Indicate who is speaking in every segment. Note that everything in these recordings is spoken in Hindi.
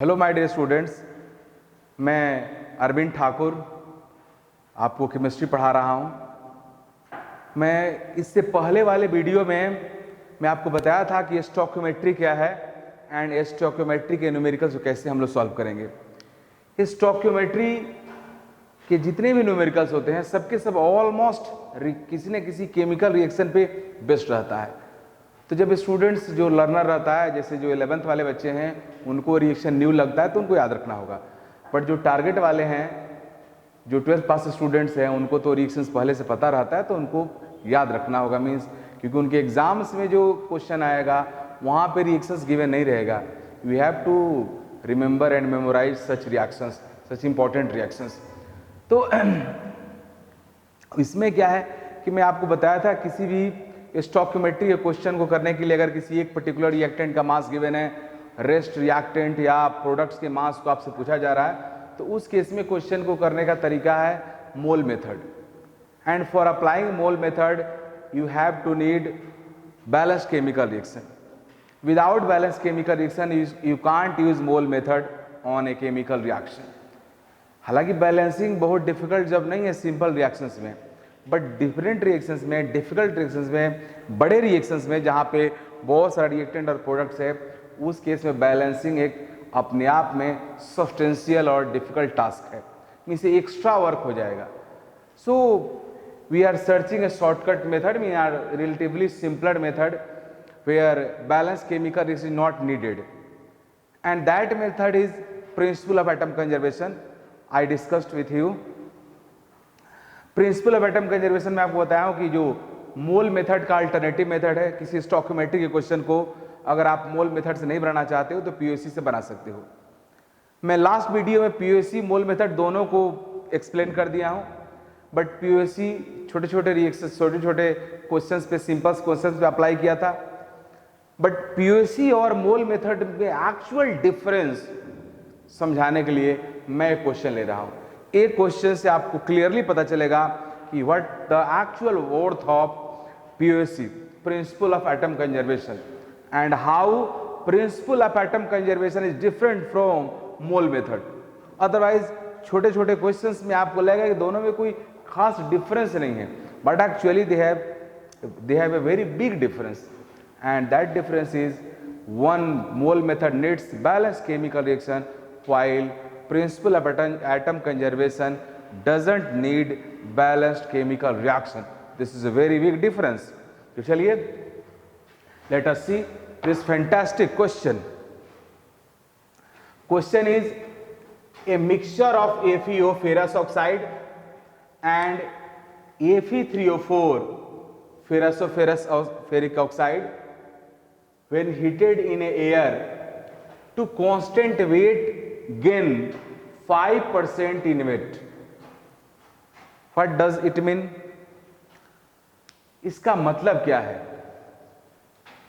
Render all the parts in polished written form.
Speaker 1: हेलो माय डियर स्टूडेंट्स, मैं अरविंद ठाकुर आपको केमिस्ट्री पढ़ा रहा हूँ। मैं इससे पहले वाले वीडियो में मैं आपको बताया था कि स्टोइकियोमेट्री क्या है एंड स्टोइकियोमेट्री के न्यूमेरिकल्स को कैसे हम लोग सॉल्व करेंगे। स्टोइकियोमेट्री के जितने भी न्यूमेरिकल्स होते हैं सबके सब ऑलमोस्ट किसी न किसी केमिकल रिएक्शन पे बेस्ड रहता है। तो जब स्टूडेंट्स जो लर्नर रहता है, जैसे जो 11th वाले बच्चे हैं, उनको रिएक्शन न्यू लगता है तो उनको याद रखना होगा। बट जो टारगेट वाले हैं, जो 12th पास स्टूडेंट्स हैं, उनको तो रिएक्शंस पहले से पता रहता है तो उनको याद रखना होगा। मीन्स क्योंकि उनके एग्जाम्स में जो क्वेश्चन आएगा वहाँ पे रिएक्शंस गिवन नहीं रहेगा। We have to remember and memorise such reactions, such important reactions. तो इसमें क्या है कि मैं आपको बताया था, किसी भी स्टोइकियोमेट्री के क्वेश्चन को करने के लिए अगर किसी एक पर्टिकुलर रिएक्टेंट का मास गिवन है, रेस्ट रिएक्टेंट या प्रोडक्ट्स के मास को आपसे पूछा जा रहा है, तो उस केस में क्वेश्चन को करने का तरीका है mole method. And for applying mole method you have to need balanced chemical reaction. Without balanced chemical reaction you can't use mole method on a chemical reaction. हालांकि बैलेंसिंग बहुत डिफिकल्ट जब नहीं है सिंपल रिएक्शंस में, बट डिफरेंट रिएक्शंस में, डिफिकल्ट रिएक्शंस में, बड़े रिएक्शंस में जहाँ पे बहुत सारे रिएक्टेंट और प्रोडक्ट्स है, उस केस में बैलेंसिंग एक अपने आप में सब्सटेंशियल और डिफिकल्ट टास्क है। इसे एक्स्ट्रा वर्क हो जाएगा। So we are searching a shortcut method, we are relatively simpler method where balance chemical reaction is not needed, and that method is principle of atom conservation. I discussed with you principle of atom conservation में। आपको बताया हूं कि जो मोल मेथड का अल्टरनेटिव मेथड है, किसी स्टोइकियोमेट्री के क्वेश्चन को अगर आप मोल मेथड से नहीं बनाना चाहते हो तो पीओसी से बना सकते हो। मैं लास्ट वीडियो में पीओसी मोल मेथड दोनों को एक्सप्लेन कर दिया हूं, बट पीओसी छोटे छोटे रिएक्शन, छोटे छोटे क्वेश्चंस पे, सिंपल क्वेश्चंस पे अप्लाई किया था। बट पीओसी और मोल मेथड में एक्चुअल डिफरेंस समझाने के लिए मैं एक क्वेश्चन ले रहा हूं। एक क्वेश्चन से आपको क्लियरली पता चलेगा कि what the actual worth of POC, principal of atom conservation, and how principal of atom conservation is different from mole method. Otherwise छोटे छोटे क्वेश्चंस में आपको लगेगा कि दोनों में कोई खास डिफरेंस नहीं है, but actually they have a very big difference, and that difference is one mole method needs balanced chemical reaction while principle of atom conservation doesn't need balanced chemical reaction. This is a very big difference. तो चलिए let us see this fantastic question. Question is a mixture of FeO ferrous oxide and Fe3O4 ferrous oxide when heated in a air to constant weight gain 5% in weight. What does it mean? इसका मतलब क्या है?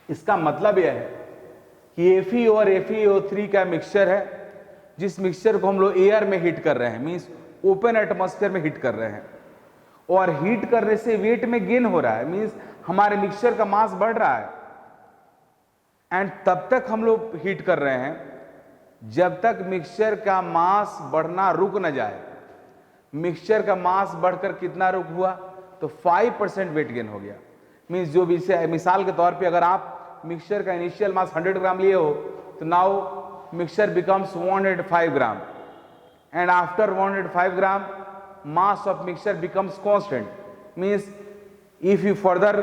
Speaker 1: इसका मतलब यह है कि Fe और FeO3 का मिक्सचर है, जिस मिक्सचर को हम लोग एयर में हीट कर रहे हैं, मींस ओपन एटमॉस्फेयर में हीट कर रहे हैं, और हीट करने से वेट में गेन हो रहा है, मींस हमारे मिक्सचर का मास बढ़ रहा है। एंड तब तक हम लोग हीट कर रहे हैं जब तक मिक्सचर का मास बढ़ना रुक न जाए। मिक्सचर का मास बढ़कर कितना रुक हुआ? तो 5% वेट गेन हो गया। मींस जो भी से मिसाल के तौर पे अगर आप मिक्सचर का इनिशियल मास 100 ग्राम लिए हो तो now mixture becomes 105 gram, and after 105 gram mass of mixture becomes constant. Means if you further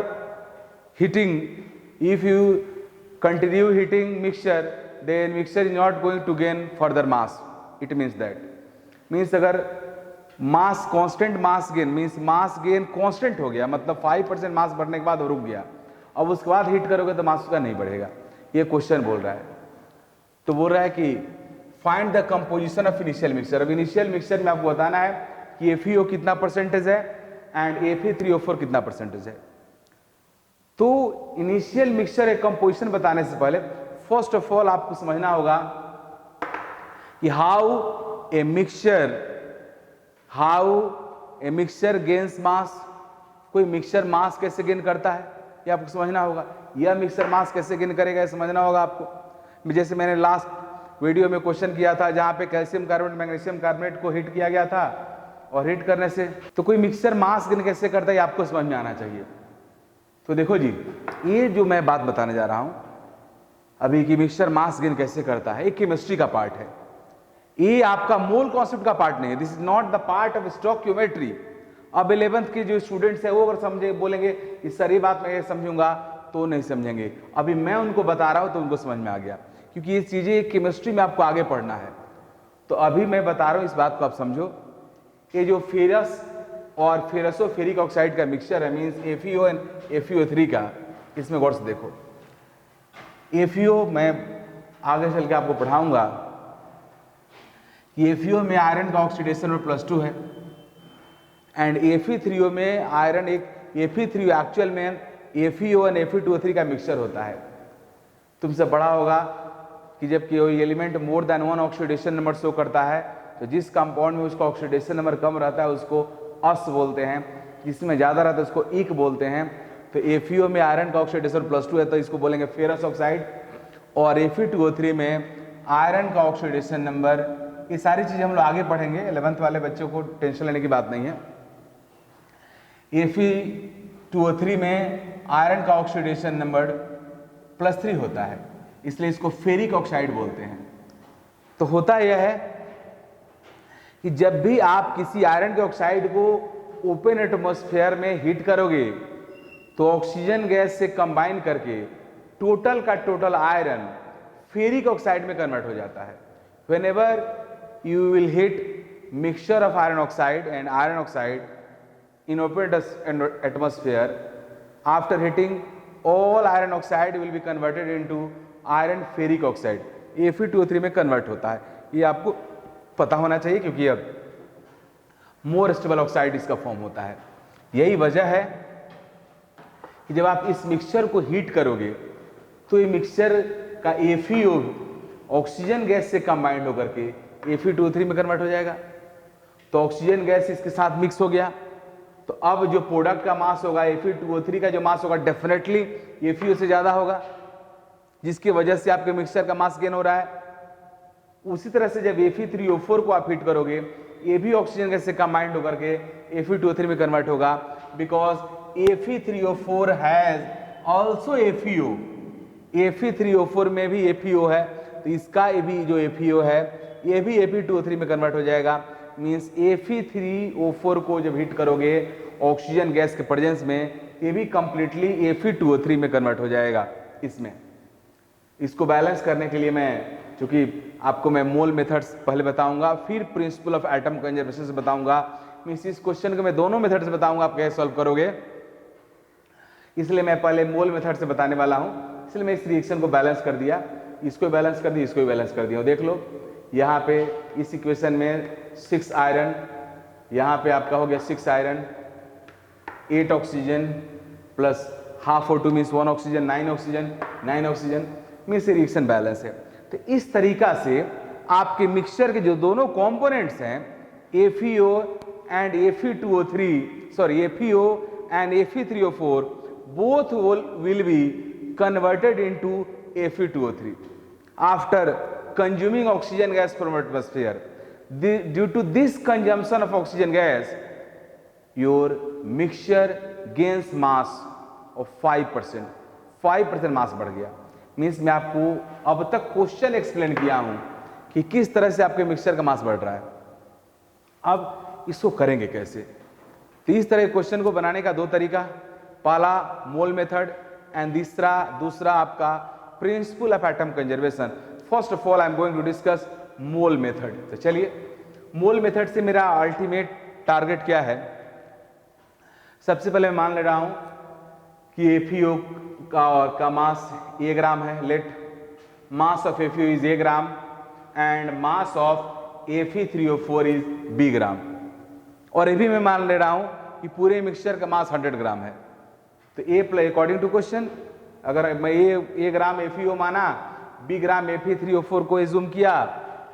Speaker 1: heating, if you continue heating mixture, then mixture is not going to gain further mass. It means that means अगर mass constant mass gain means mass gain constant हो गया, मतलब 5% मास बढ़ने के बाद वो रुक गया, अब उसके बाद हीट करोगे तो मास का नहीं बढ़ेगा। ये क्वेश्चन बोल रहा है। तो बोल रहा है कि find the composition of initial mixture. अब इनिशियल मिक्सचर में आपको बताना है कि FeO कितना परसेंटेज है एंड Fe3O4 कितना परसेंटेज है। तो इनिशियल मिक्सचर एक कंपोजिशन बताने से पहले फर्स्ट ऑफ ऑल आपको समझना होगा कि हाउ ए मिक्सचर गेन्स मास। कोई मिक्सचर मास कैसे गेन करता है ये आपको समझना होगा। यह मिक्सचर मास कैसे गेन करेगा ये समझना होगा आपको। जैसे मैंने लास्ट वीडियो में क्वेश्चन किया था जहां पे कैल्शियम कार्बोनेट मैग्नीशियम कार्बोनेट को हीट किया गया था, और हीट करने से तो कोई मिक्सचर मास गेन कैसे करता है ये आपको समझ में आना चाहिए। तो देखो जी, ये जो मैं बात बताने जा रहा हूं अभी कि मिक्सचर मास गेन कैसे करता है, एक केमिस्ट्री का पार्ट है, ये आपका मोल कॉन्सेप्ट का पार्ट नहीं है। This is not the part of stoichiometry. अब 11th के जो स्टूडेंट्स है वो अगर समझे बोलेंगे कि सर ये बात मैं समझूंगा, तो नहीं समझेंगे। अभी मैं उनको बता रहा हूं तो उनको समझ में आ गया, क्योंकि ये चीजें केमिस्ट्री में आपको आगे पढ़ना है। तो अभी मैं बता रहा हूं, इस बात को आप समझो। ये जो फेरस और फेरसोफेरिक ऑक्साइड का मिक्सचर है, मीन्स FeO एंड FeO3 का, इसमें गौर से देखो। FeO मैं आगे चल के आपको पढ़ाऊंगा कि FeO में आयरन का ऑक्सीडेशन और +2 है, एंड Fe3O में आयरन एक Fe3O एक्चुअल में FeO एंड Fe2O3 का मिक्सचर होता है। तुमसे पढ़ा होगा कि जब कोई element more than 1 oxidation number show करता है, तो जिस कंपाउंड में उसका ऑक्सीडेशन नंबर कम रहता है उसको अस बोलते हैं, जिसमें ज़्यादा रहता है उसको इक बोलते हैं। तो FeO में आयरन का ऑक्सीडेशन +2 है तो इसको बोलेंगे फेरस ऑक्साइड, और Fe2O3 में आयरन का ऑक्सीडेशन नंबर, ये सारी चीज़ें हम लोग आगे पढ़ेंगे, 11th वाले बच्चों को टेंशन लेने की बात नहीं है। Fe2O3 में आयरन का ऑक्सीडेशन नंबर +3 होता है, इसलिए इसको फेरिक ऑक्साइड बोलते हैं। तो होता यह है कि जब भी आप किसी आयरन के ऑक्साइड को ओपन एटमॉस्फेयर में हीट करोगे तो ऑक्सीजन गैस से कंबाइन करके टोटल का टोटल आयरन फेरिक ऑक्साइड में कन्वर्ट हो जाता है। Whenever you will heat mixture of iron oxide and iron oxide in open atmosphere, after heating all iron oxide will be converted into iron ferric oxide, Fe2O3 में कन्वर्ट होता है। ये आपको पता होना चाहिए क्योंकि अब मोर स्टेबल ऑक्साइड इसका फॉर्म होता है। यही वजह है कि जब आप इस मिक्सचर को हीट करोगे तो ये मिक्सचर का FeO ऑक्सीजन गैस से कंबाइंड होकर के Fe2O3 में कन्वर्ट हो जाएगा। तो ऑक्सीजन गैस इसके साथ मिक्स हो गया, तो अब जो प्रोडक्ट का मास होगा Fe2O3 का जो मास होगा डेफिनेटली FeO से ज्यादा होगा, जिसकी वजह से आपके मिक्सचर का मास गेन हो रहा है। उसी तरह से जब Fe3O4 को आप हीट करोगे, ये भी ऑक्सीजन गैस से कंबाइंड होकर के Fe2O3 में कन्वर्ट होगा, because Fe3O4 has also FeO। Fe3O4 में भी FeO है, तो इसका भी जो FeO है ये भी Fe2O3 में कन्वर्ट हो जाएगा। मीन्स Fe3O4 को जब हीट करोगे ऑक्सीजन गैस के प्रेजेंस में, ये भी कंप्लीटली Fe2O3 में कन्वर्ट हो जाएगा। इसमें इसको बैलेंस करने के लिए चूंकि आपको मैं मोल मेथड्स पहले बताऊंगा, फिर प्रिंसिपल ऑफ एटम कंजर्वेशन से बताऊंगा। मीन्स इस क्वेश्चन को मैं दोनों मेथड से बताऊंगा आप कैसे सॉल्व करोगे, इसलिए मैं पहले मोल मेथड से बताने वाला हूं। इसलिए मैं इस रिएक्शन को बैलेंस कर दिया, इसको बैलेंस कर दिया, इसको भी बैलेंस कर दिया। देख लो यहाँ पे इस इक्वेशन में 6 आयरन, यहाँ पे आपका हो गया 6 iron, 8 oxygen plus half O2 means 1 oxygen, 9 oxygen, 9 oxygen में से रिएक्शन बैलेंस है। तो इस तरीका से आपके मिक्सचर के जो दोनों कंपोनेंट्स हैं FeO and Fe2O3, sorry FeO and Fe3O4 both will be converted into Fe2O3 after consuming oxygen gas from atmosphere. Due to this consumption of oxygen gas, your mixture gains mass of 5%. 5% मास बढ़ गया। मीन्स मैं आपको अब तक क्वेश्चन एक्सप्लेन किया हूं कि किस तरह से आपके मिक्सचर का मास बढ़ रहा है। अब इसको करेंगे कैसे? तो इस तरह क्वेश्चन को बनाने का 2 तरीका, पहला मोल मेथड एंड दूसरा आपका principle of atom conservation. First of all I am going to discuss mole method. तो चलिए, मोल मेथड से मेरा अल्टीमेट टारगेट क्या है? सबसे पहले मैं मान ले रहा हूं कि FeO का मास A ग्राम है। Let mass of FeO is A gram and mass of Fe3O4 is B gram. और ये भी मैं मान ले रहा हूं कि पूरे मिक्सचर का मास 100 ग्राम है। तो अकॉर्डिंग टू क्वेश्चन, अगर मैं A ग्राम FeO माना, B ग्राम Fe3O4 को एज्यूम किया,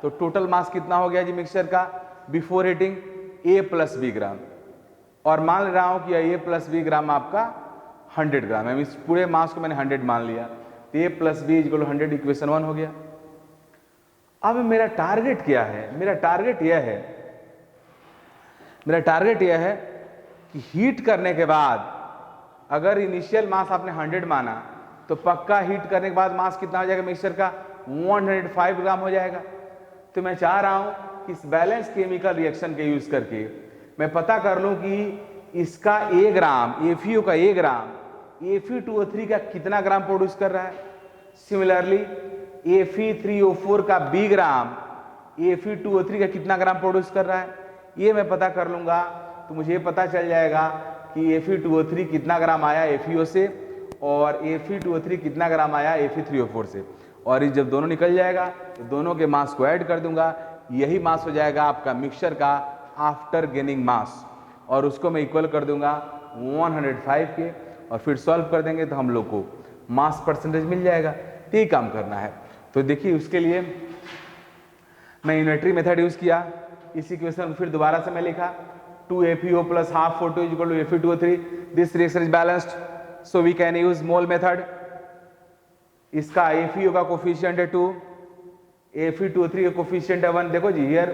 Speaker 1: तो टोटल मास कितना हो गया जी मिक्सचर का before heating? A plus B gram. और मान ले रहा हूं कि A प्लस B ग्राम आपका 100 ग्राम है। इस पूरे मास को मैंने 100 मान लिया, तो A plus B equal 100 equation 1 हो गया। अब मेरा टारगेट क्या है? मेरा टारगेट यह है कि हीट करने के बाद अगर इनिशियल मास आपने 100 माना तो पक्का हीट करने के बाद मास कितना हो जाएगा मिक्सचर का? 105 ग्राम हो जाएगा। तो मैं चाह रहा हूं कि इस बैलेंस केमिकल रिएक्शन के यूज करके मैं पता कर लूं कि इसका A ग्राम AFeO का A ग्राम Fe2O3 का कितना ग्राम प्रोड्यूस कर रहा है। सिमिलरली Fe3O4 का B ग्राम Fe2O3 का कितना ग्राम प्रोड्यूस कर रहा है, ये मैं पता कर लूंगा तो मुझे पता चल जाएगा कि Fe2O3 कितना ग्राम आया FeO से और Fe2O3 कितना ग्राम आया Fe3O4 से। और ये जब दोनों निकल जाएगा तो दोनों के मास को ऐड कर दूंगा, यही मास हो जाएगा आपका मिक्सचर का आफ्टर गेनिंग मास, और उसको मैं इक्वल कर दूंगा 105 के, और फिर सॉल्व कर देंगे तो हम लोग को मास परसेंटेज मिल जाएगा। तो ये काम करना है। तो देखिए उसके लिए मैं यूनिटरी मेथड यूज किया। इस इक्वेशन को फिर दोबारा से मैं लिखा 2FeO plus half O2 is equal to Fe2O3. This reaction is balanced, so we can use mole method. इसका FeO का कोफिशिएंट है 2, Fe2O3 का कोफिशिएंट है 1। देखो जी, here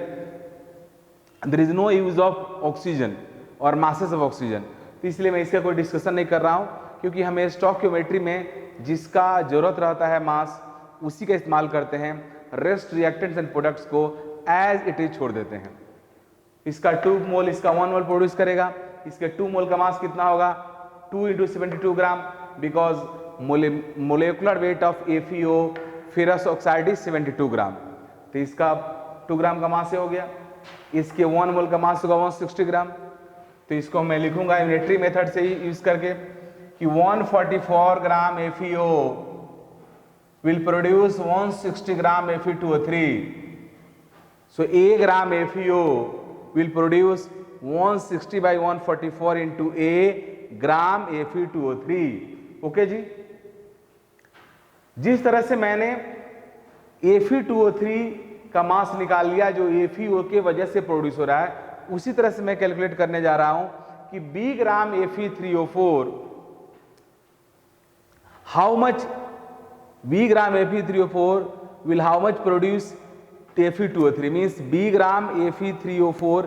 Speaker 1: there is no use of oxygen और मासेस ऑफ ऑक्सीजन, तो इसलिए मैं इसका कोई डिस्कशन नहीं कर रहा हूं, क्योंकि हमें स्टोइकियोमेट्री में जिसका जरूरत रहता है मास उसी का इस्तेमाल करते हैं। रेस्ट रिएक्टेंट्स एंड प्रोडक्ट्स को एज इट इज छोड़ देते हैं। इसका 2 मोल इसका 1 मोल प्रोड्यूस करेगा। इसके 2 मोल का मास कितना होगा? 2 × 72 gram, because molecular weight of FeO ferrous oxide is 72 gram, तो इसका 2 ग्राम का मास हो गया। इसके 1 मोल का मास होगा 160 ग्राम, तो इसको मैं लिखूंगा यूनिटरी मेथड से ही यूज करके कि 144 gram FeO will produce 160 gram Fe2O3. So A gram FeO will produce 160 by 144 into A gram Fe2O3. Okay जी। जिस तरह से मैंने Fe2O3 का मास निकाल लिया जो FeO के वजह से प्रोड्यूस हो रहा है, उसी तरह से मैं कैलकुलेट करने जा रहा हूं कि B gram Fe3O4 how much B gram Fe3O4 will how much produce Fe2O3, means B gram Fe3O4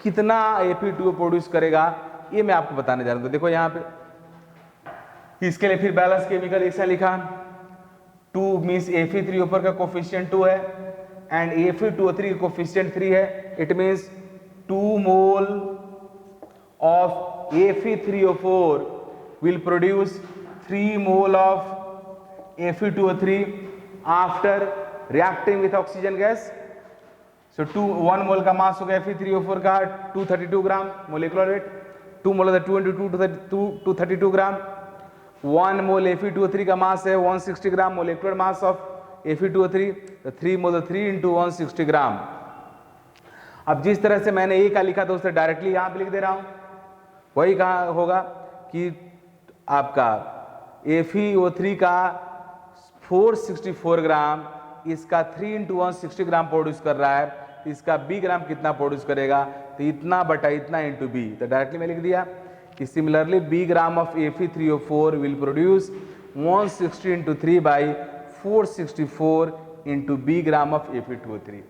Speaker 1: कितना Fe2O प्रोड्यूस करेगा, ये मैं आपको बताने जा रहा हूं। तो देखो यहां पे इसके लिए फिर बैलेंस केमिकल रिएक्शन लिखा। 2 मीन्स Fe3O4 का कोफिशिएंट 2 है एंड Fe2O3 का कोफिशिएंट 3 है। It means 2 mole of Fe3O4 will produce 3 mole of Fe2O3 after reacting with oxygen gas. So 1 मोल का मास हो गया Fe3O4 का 232 ग्राम मोलिकुलर वेट, 2 मोल 2 × 232 ग्राम। 1 मोल Fe2O3 का मास है 160 gram molecular mass of Fe2O3, तो 3 मोल 3 × 160 ग्राम। अब जिस तरह से मैंने A का लिखा था उससे डायरेक्टली यहाँ पे लिख दे रहा हूँ। वही कहा होगा कि आपका FeO3 का 464 ग्राम, इसका 3 × 160 ग्राम प्रोड्यूस कर रहा है, इसका B ग्राम कितना प्रोड्यूस करेगा, तो इतना बटा इतना इंटू B, तो डायरेक्टली मैं लिख दिया कि similarly B gram of Fe3O4 will produce 160 × 3 by 464 into B gram of Fe2O3।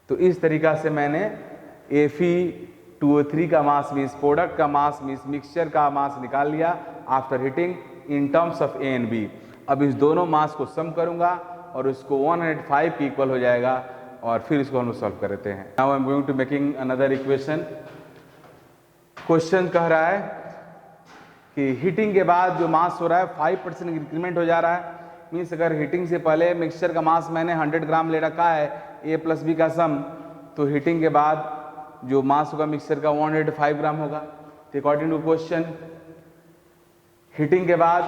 Speaker 1: तो इस तरीका से मैंने Fe2O3 का मास मीन्स प्रोडक्ट का मास मीन्स मिक्सचर का मास निकाल लिया after heating in terms of A and B। अब इस दोनों मास को सम करूंगा और उसको 105 के इक्वल हो जाएगा, और फिर इसको हम सॉल्व कर लेते हैं। Now I am going to making another equation. Question कह रहा है कि हीटिंग के बाद जो मास हो रहा है 5% इंक्रीमेंट हो जा रहा है। मीन्स अगर हीटिंग से पहले मिक्सचर का मास मैंने 100 ग्राम ले रखा है A + B का सम, तो हीटिंग के बाद जो मास होगा मिक्सचर का 105 ग्राम होगा। तो अकॉर्डिंग टू क्वेश्चन हीटिंग के बाद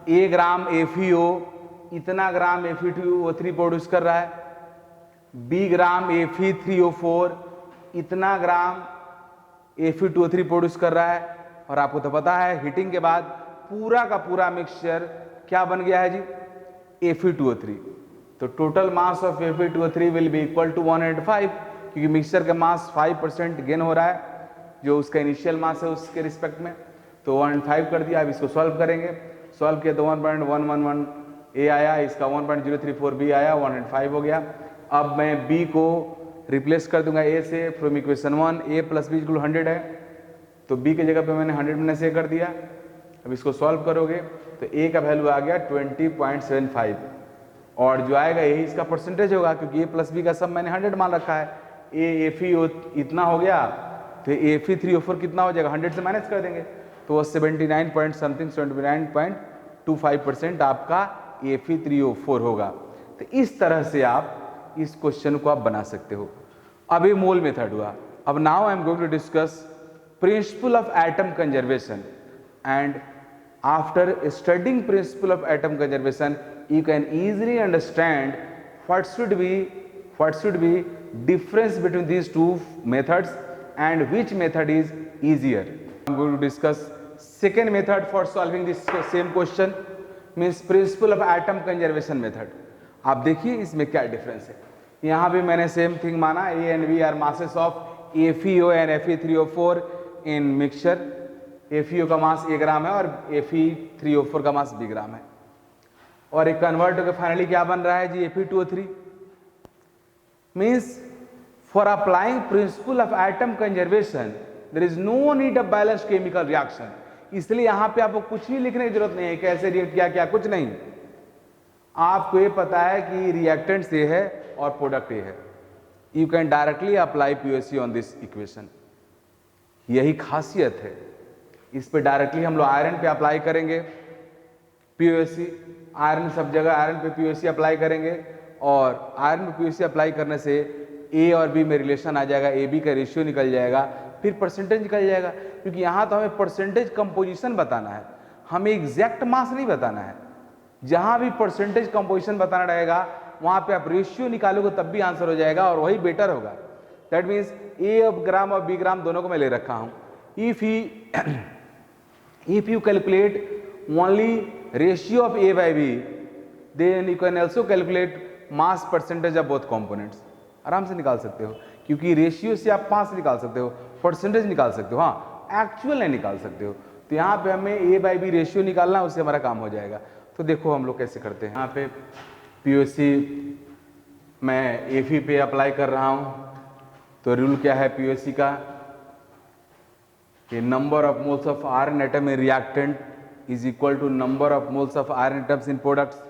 Speaker 1: A ग्राम FeO इतना ग्राम Fe2O3 प्रोड्यूस कर रहा है, B ग्राम Fe3O4 इतना ग्राम Fe2O3 प्रोड्यूस कर रहा है। और आपको तो पता है हीटिंग के बाद पूरा का पूरा मिक्सचर क्या बन गया है जी, Fe2O3। तो total mass of Fe2O3 will be equal to 105, क्योंकि मिक्सचर का मास 5% गेन हो रहा है जो उसका इनिशियल मास है उसके रिस्पेक्ट में। तो 105 कर दिया। अब इसको सॉल्व करेंगे, सॉल्व किया तो 1.111 A आया, इसका 1.034 B आया, 105 हो गया। अब मैं b को रिप्लेस कर दूंगा a से from equation 1, a plus b equal 100 है, तो b की जगह पे मैंने 100 मैंने से कर दिया। अब इसको सॉल्व करोगे तो a का वैल्यू आ गया 20.75, और जो आएगा यही इसका परसेंटेज होगा, क्योंकि a प्लस बी का सब मैंने 100 मान रखा है। a FeO इतना हो गया, तो Fe3O4 कितना हो जाएगा, 100 से माइनस कर देंगे तो वो 79.25% आपका Fe3O4 होगा। तो इस तरह से आप इस क्वेश्चन को आप बना सकते हो। अब ये मोल मेथड हुआ। अब now I am going to discuss principle of atom conservation, and after studying principle of atom conservation you can easily understand what should be difference between these two methods and which method is easier. I'm going to discuss second method for solving this same question, means principle of atom conservation method. आप देखिए इसमें क्या डिफरेंस है। यहाँ भी मैंने सेम थिंग माना, A and B are masses of FeO and Fe3O4 in mixture. FeO का मास 1 ग्राम है और Fe3O4 का मास 20 ग्राम है, और एक कन्वर्ट होकर फाइनली क्या बन रहा है जी, Fe2O3। Means for applying principle of atom conservation there is no need of balance chemical reaction. इसलिए यहां पे आपको कुछ भी लिखने की जरूरत नहीं है, कैसे रिएक्ट किया क्या, कुछ नहीं। आपको ये पता है कि रिएक्टेंट ए है और प्रोडक्ट ए है। You can directly apply POC on this equation. यही खासियत है। इस पे डायरेक्टली हम लोग आयरन पे अप्लाई करेंगे POC, आयरन सब जगह आयरन पे POC अप्लाई करेंगे, और आयरन पे POC अप्लाई करने से A और B में रिलेशन आ जाएगा, AB का रेशियो निकल जाएगा, फिर परसेंटेज निकल जाएगा। क्योंकि यहाँ तो हमें परसेंटेज कंपोजिशन बताना है, हमें एग्जैक्ट मास नहीं बताना है। जहाँ भी परसेंटेज कंपोजिशन बताना रहेगा वहाँ पे आप रेशियो निकालोगे तब भी आंसर हो जाएगा, और वही बेटर होगा। That means A of gram और B ग्राम दोनों को मैं ले रखा हूँ। If you calculate only ratio of A by B, then you can also calculate mass percentage of both components. आराम से निकाल सकते हो, क्योंकि रेशियो से आप मास निकाल सकते हो, परसेंटेज निकाल सकते हो, हाँ एक्चुअल नहीं निकाल सकते हो। तो यहाँ पे हमें A by B रेशियो निकालना, उससे हमारा काम हो जाएगा। तो देखो हम लोग कैसे करते हैं। यहाँ पे POC मैं Fe पे अप्लाई कर रहा हूँ, तो रूल क्या है POC का, कि number of moles of iron atom in reactant is equal to number of moles of iron atoms in products.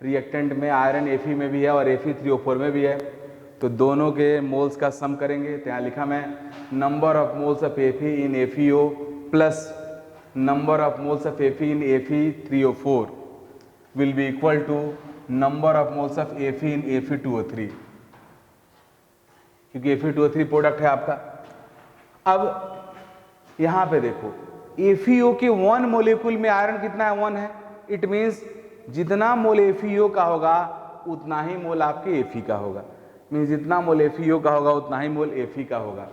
Speaker 1: Reactant में आयरन Fe में भी है और Fe3O4 में भी है, तो दोनों के मोल्स का सम करेंगे। तो यहाँ लिखा मैं number of moles of Fe in FeO plus number of moles of Fe in Fe3O4 will be equal to number of moles of Fe in Fe2O3, क्योंकि Fe2O3 प्रोडक्ट है आपका। अब यहाँ पे देखो FeO के 1 मोलिक्यूल में आयरन कितना है, 1 है। इट मीन्स जितना मोल FeO का होगा उतना ही मोल आपके Fe का होगा। मीन्स जितना मोल FeO का होगा उतना ही मोल Fe का होगा।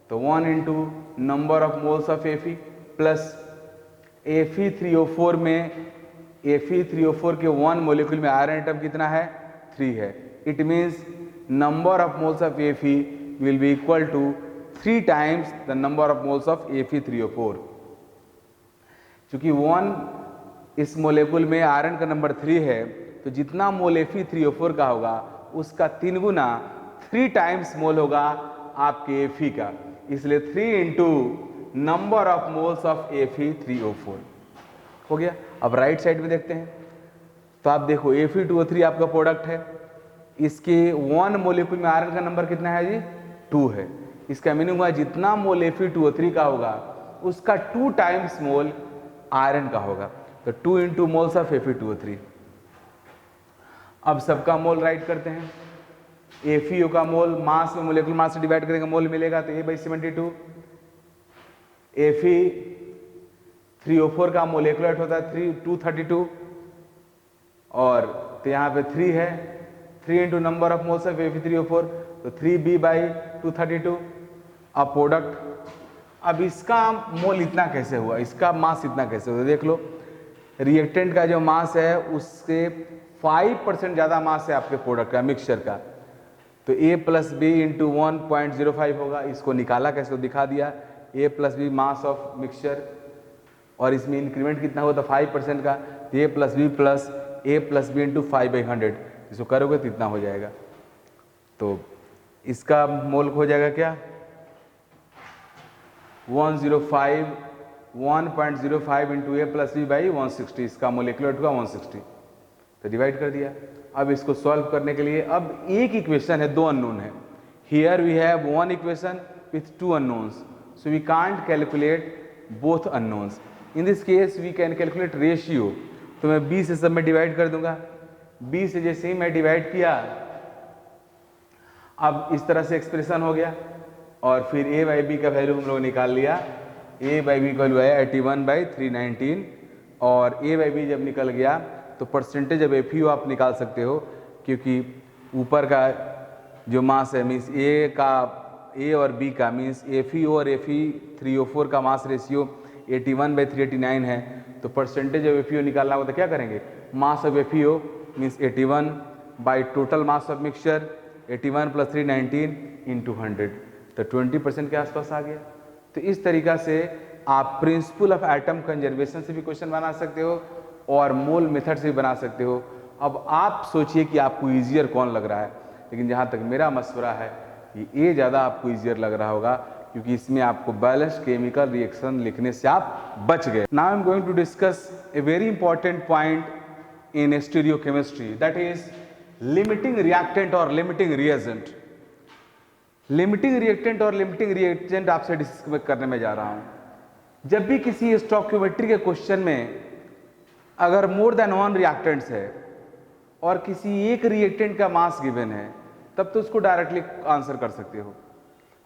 Speaker 1: तो 1 into number of moles of Fe plus Fe3O4 में Fe3O4 के 1 मोलिक्यूल में आयरन एटम कितना है, 3 है। It means number of moles of Fe will be equal to 3 times the number of moles of Fe3O4। चूंकि 1 इस मोलेकुल में आयरन का नंबर 3 है, तो जितना मोल Fe3O4 का होगा उसका 3 गुना 3 टाइम्स मोल होगा आपके Fe का, इसलिए 3 into number of moles of Fe3O4 हो गया। अब राइट साइड में देखते हैं, तो आप देखो Fe2O3 आपका प्रोडक्ट है, इसके 1 मोलिक्यूल में आयरन का नंबर कितना है जी, 2 है। इसका मीनिंग हुआ जितना मोल Fe2O3 का होगा उसका 2 टाइम्स मोल आयरन का होगा, तो 2 इंटू मोल्स ऑफ Fe2O3। अब सबका मोल राइट करते हैं। FeO का मोल मास में मोलिकुलर मास से डिवाइड करेंगे, मोल मिलेगा, तो A/72। Fe3O4 का मोलिकुलर होता है 232, और तो यहाँ पे 3 है, 3 into number of moles of Fe3O4, तो 3B/232। अब प्रोडक्ट, अब इसका मोल इतना कैसे हुआ, इसका मास इतना कैसे हुआ, देख लो। रिएक्टेंट का जो मास है उससे 5% ज़्यादा मास है आपके प्रोडक्ट का, मिक्सचर का, तो A प्लस बी इंटू 1.05 होगा। इसको निकाला कैसे, दिखा दिया। A plus b mass of mixture, और इसमें इंक्रीमेंट कितना होता 5% का, तो A प्लस बी इंटू 5/100, इसको करोगे तो इतना हो जाएगा। तो इसका मोल हो जाएगा क्या 1.05 into a plus b by 160, इसका मोलिकुलर वेट हुआ 160, तो डिवाइड कर दिया। अब इसको सॉल्व करने के लिए अब एक इक्वेशन है, दो अननोन है। Here we have one equation with two unknowns, so we can't calculate both unknowns. In this case we can calculate ratio, तो मैं b से सब में डिवाइड कर दूंगा। b से जैसे ही मैं डिवाइड किया, अब इस तरह से एक्सप्रेशन हो गया, और फिर a बाई बी का वैल्यू हम लोग निकाल लिया। a बाई बी का वैल्यू है 81/319, और a बाई बी जब निकल गया तो परसेंटेज ऑफ FeO आप निकाल सकते हो, क्योंकि ऊपर का जो मास है मीन्स A और B का मीन्स FeO और Fe3O4 का मास रेशियो 81/389 है। तो परसेंटेज ऑफ FeO निकालना हो तो क्या करेंगे, मास of FeO means 81 by total mass of mixture 81 + 319 into 100, तो 20% के आसपास आ गया। तो इस तरीका से आप प्रिंसिपल ऑफ एटम कंजर्वेशन से भी क्वेश्चन बना सकते हो और मोल मेथड से भी बना सकते हो। अब आप सोचिए कि आपको ईजियर कौन लग रहा है, लेकिन जहाँ तक मेरा मशवरा है कि ये ज़्यादा आपको ईजियर लग रहा होगा, क्योंकि इसमें आपको बैलेंस्ड केमिकल रिएक्शन लिखने से आप बच गए। Now I am going to discuss a very important point in stereochemistry, that is limiting reactant और लिमिटिंग रिएजेंट। लिमिटिंग रिएक्टेंट और लिमिटिंग रिएजेंट आपसे डिस्कस करने में जा रहा हूं। जब भी किसी स्टोइकियोमेट्री के क्वेश्चन में अगर मोर देन वन रिएक्टेंट्स है और किसी एक रिएक्टेंट का मास गिवन है, तब तो उसको डायरेक्टली आंसर कर सकते हो।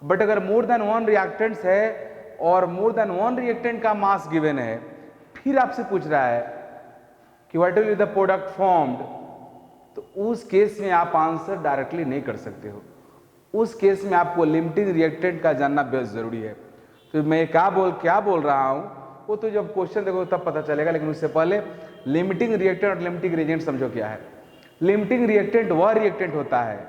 Speaker 1: बट अगर मोर देन वन रिएक्टेंट्स है और मोर देन वन रिएक्टेंट का मास गिवन है, फिर आपसे पूछ रहा है कि what will be the product formed, तो उस केस में आप आंसर डायरेक्टली नहीं कर सकते हो। उस केस में आपको लिमिटिंग रिएक्टेंट का जानना बेहद जरूरी है। तो मैं क्या बोल रहा हूं वो तो जब क्वेश्चन देखो तब पता चलेगा, लेकिन उससे पहले लिमिटिंग रिएक्टेंट और लिमिटिंग रिएजेंट समझो क्या है। लिमिटिंग रिएक्टेंट वह रिएक्टेंट होता है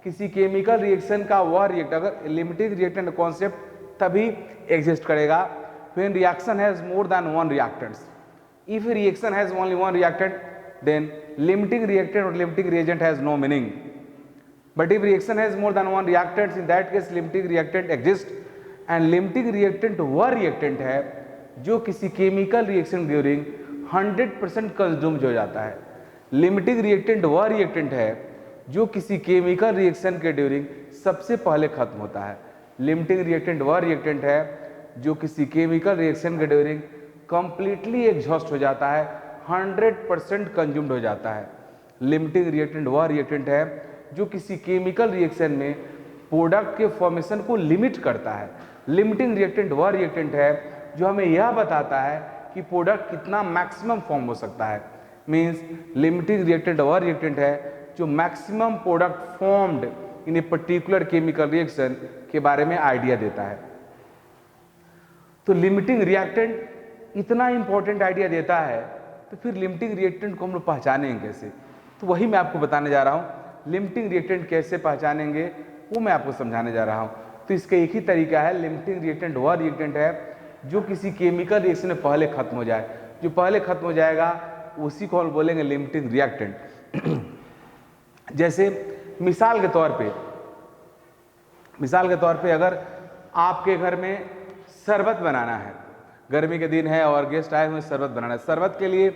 Speaker 1: किसी केमिकल रिएक्शन का, वह रिएक्ट अगर लिमिटिंग रिएक्टेंट कॉन्सेप्ट तभी एग्जिस्ट करेगा when reaction has more than one reactants. If reaction has only one reactant, then limiting reactant और limiting reagent has no meaning. But if reaction has more than one reactants, in that case limiting reactant exists, and limiting reactant वह reactant है जो किसी chemical reaction during 100% consumed हो जाता है। Limiting reactant वह reactant है जो किसी chemical reaction के during सबसे पहले खत्म होता है। Limiting reactant वह reactant है जो किसी chemical reaction के during completely exhaust हो जाता है, 100% consumed हो जाता है। Limiting reactant वह reactant है जो किसी केमिकल रिएक्शन में प्रोडक्ट के फॉर्मेशन को लिमिट करता है। लिमिटिंग रिएक्टेंट वह रिएक्टेंट है जो हमें यह बताता है कि प्रोडक्ट कितना मैक्सिमम फॉर्म हो सकता है। मींस लिमिटिंग रिएक्टेंट वह रिएक्टेंट है जो maximum product formed in a particular chemical reaction के बारे में आइडिया देता है। तो लिमिटिंग रिएक्टेंट इतना इंपॉर्टेंट आइडिया देता है, तो फिर लिमिटिंग रिएक्टेंट को हम लोग पहचानेंगे कैसे, तो वही मैं आपको बताने जा रहा हूँ। लिमिटिंग रिएक्टेंट कैसे पहचानेंगे वो मैं आपको समझाने जा रहा हूं। तो इसका एक ही तरीका है, लिमिटिंग रिएक्टेंट वह रिएक्टेंट है जो किसी केमिकल रिएक्शन में पहले खत्म हो जाए। जो पहले खत्म हो जाएगा उसी को हम बोलेंगे लिमिटिंग रिएक्टेंट। जैसे मिसाल के तौर पे अगर आपके घर में शरबत बनाना है, गर्मी के दिन है और गेस्ट आए हुए, शरबत बनाना है। शरबत के लिए,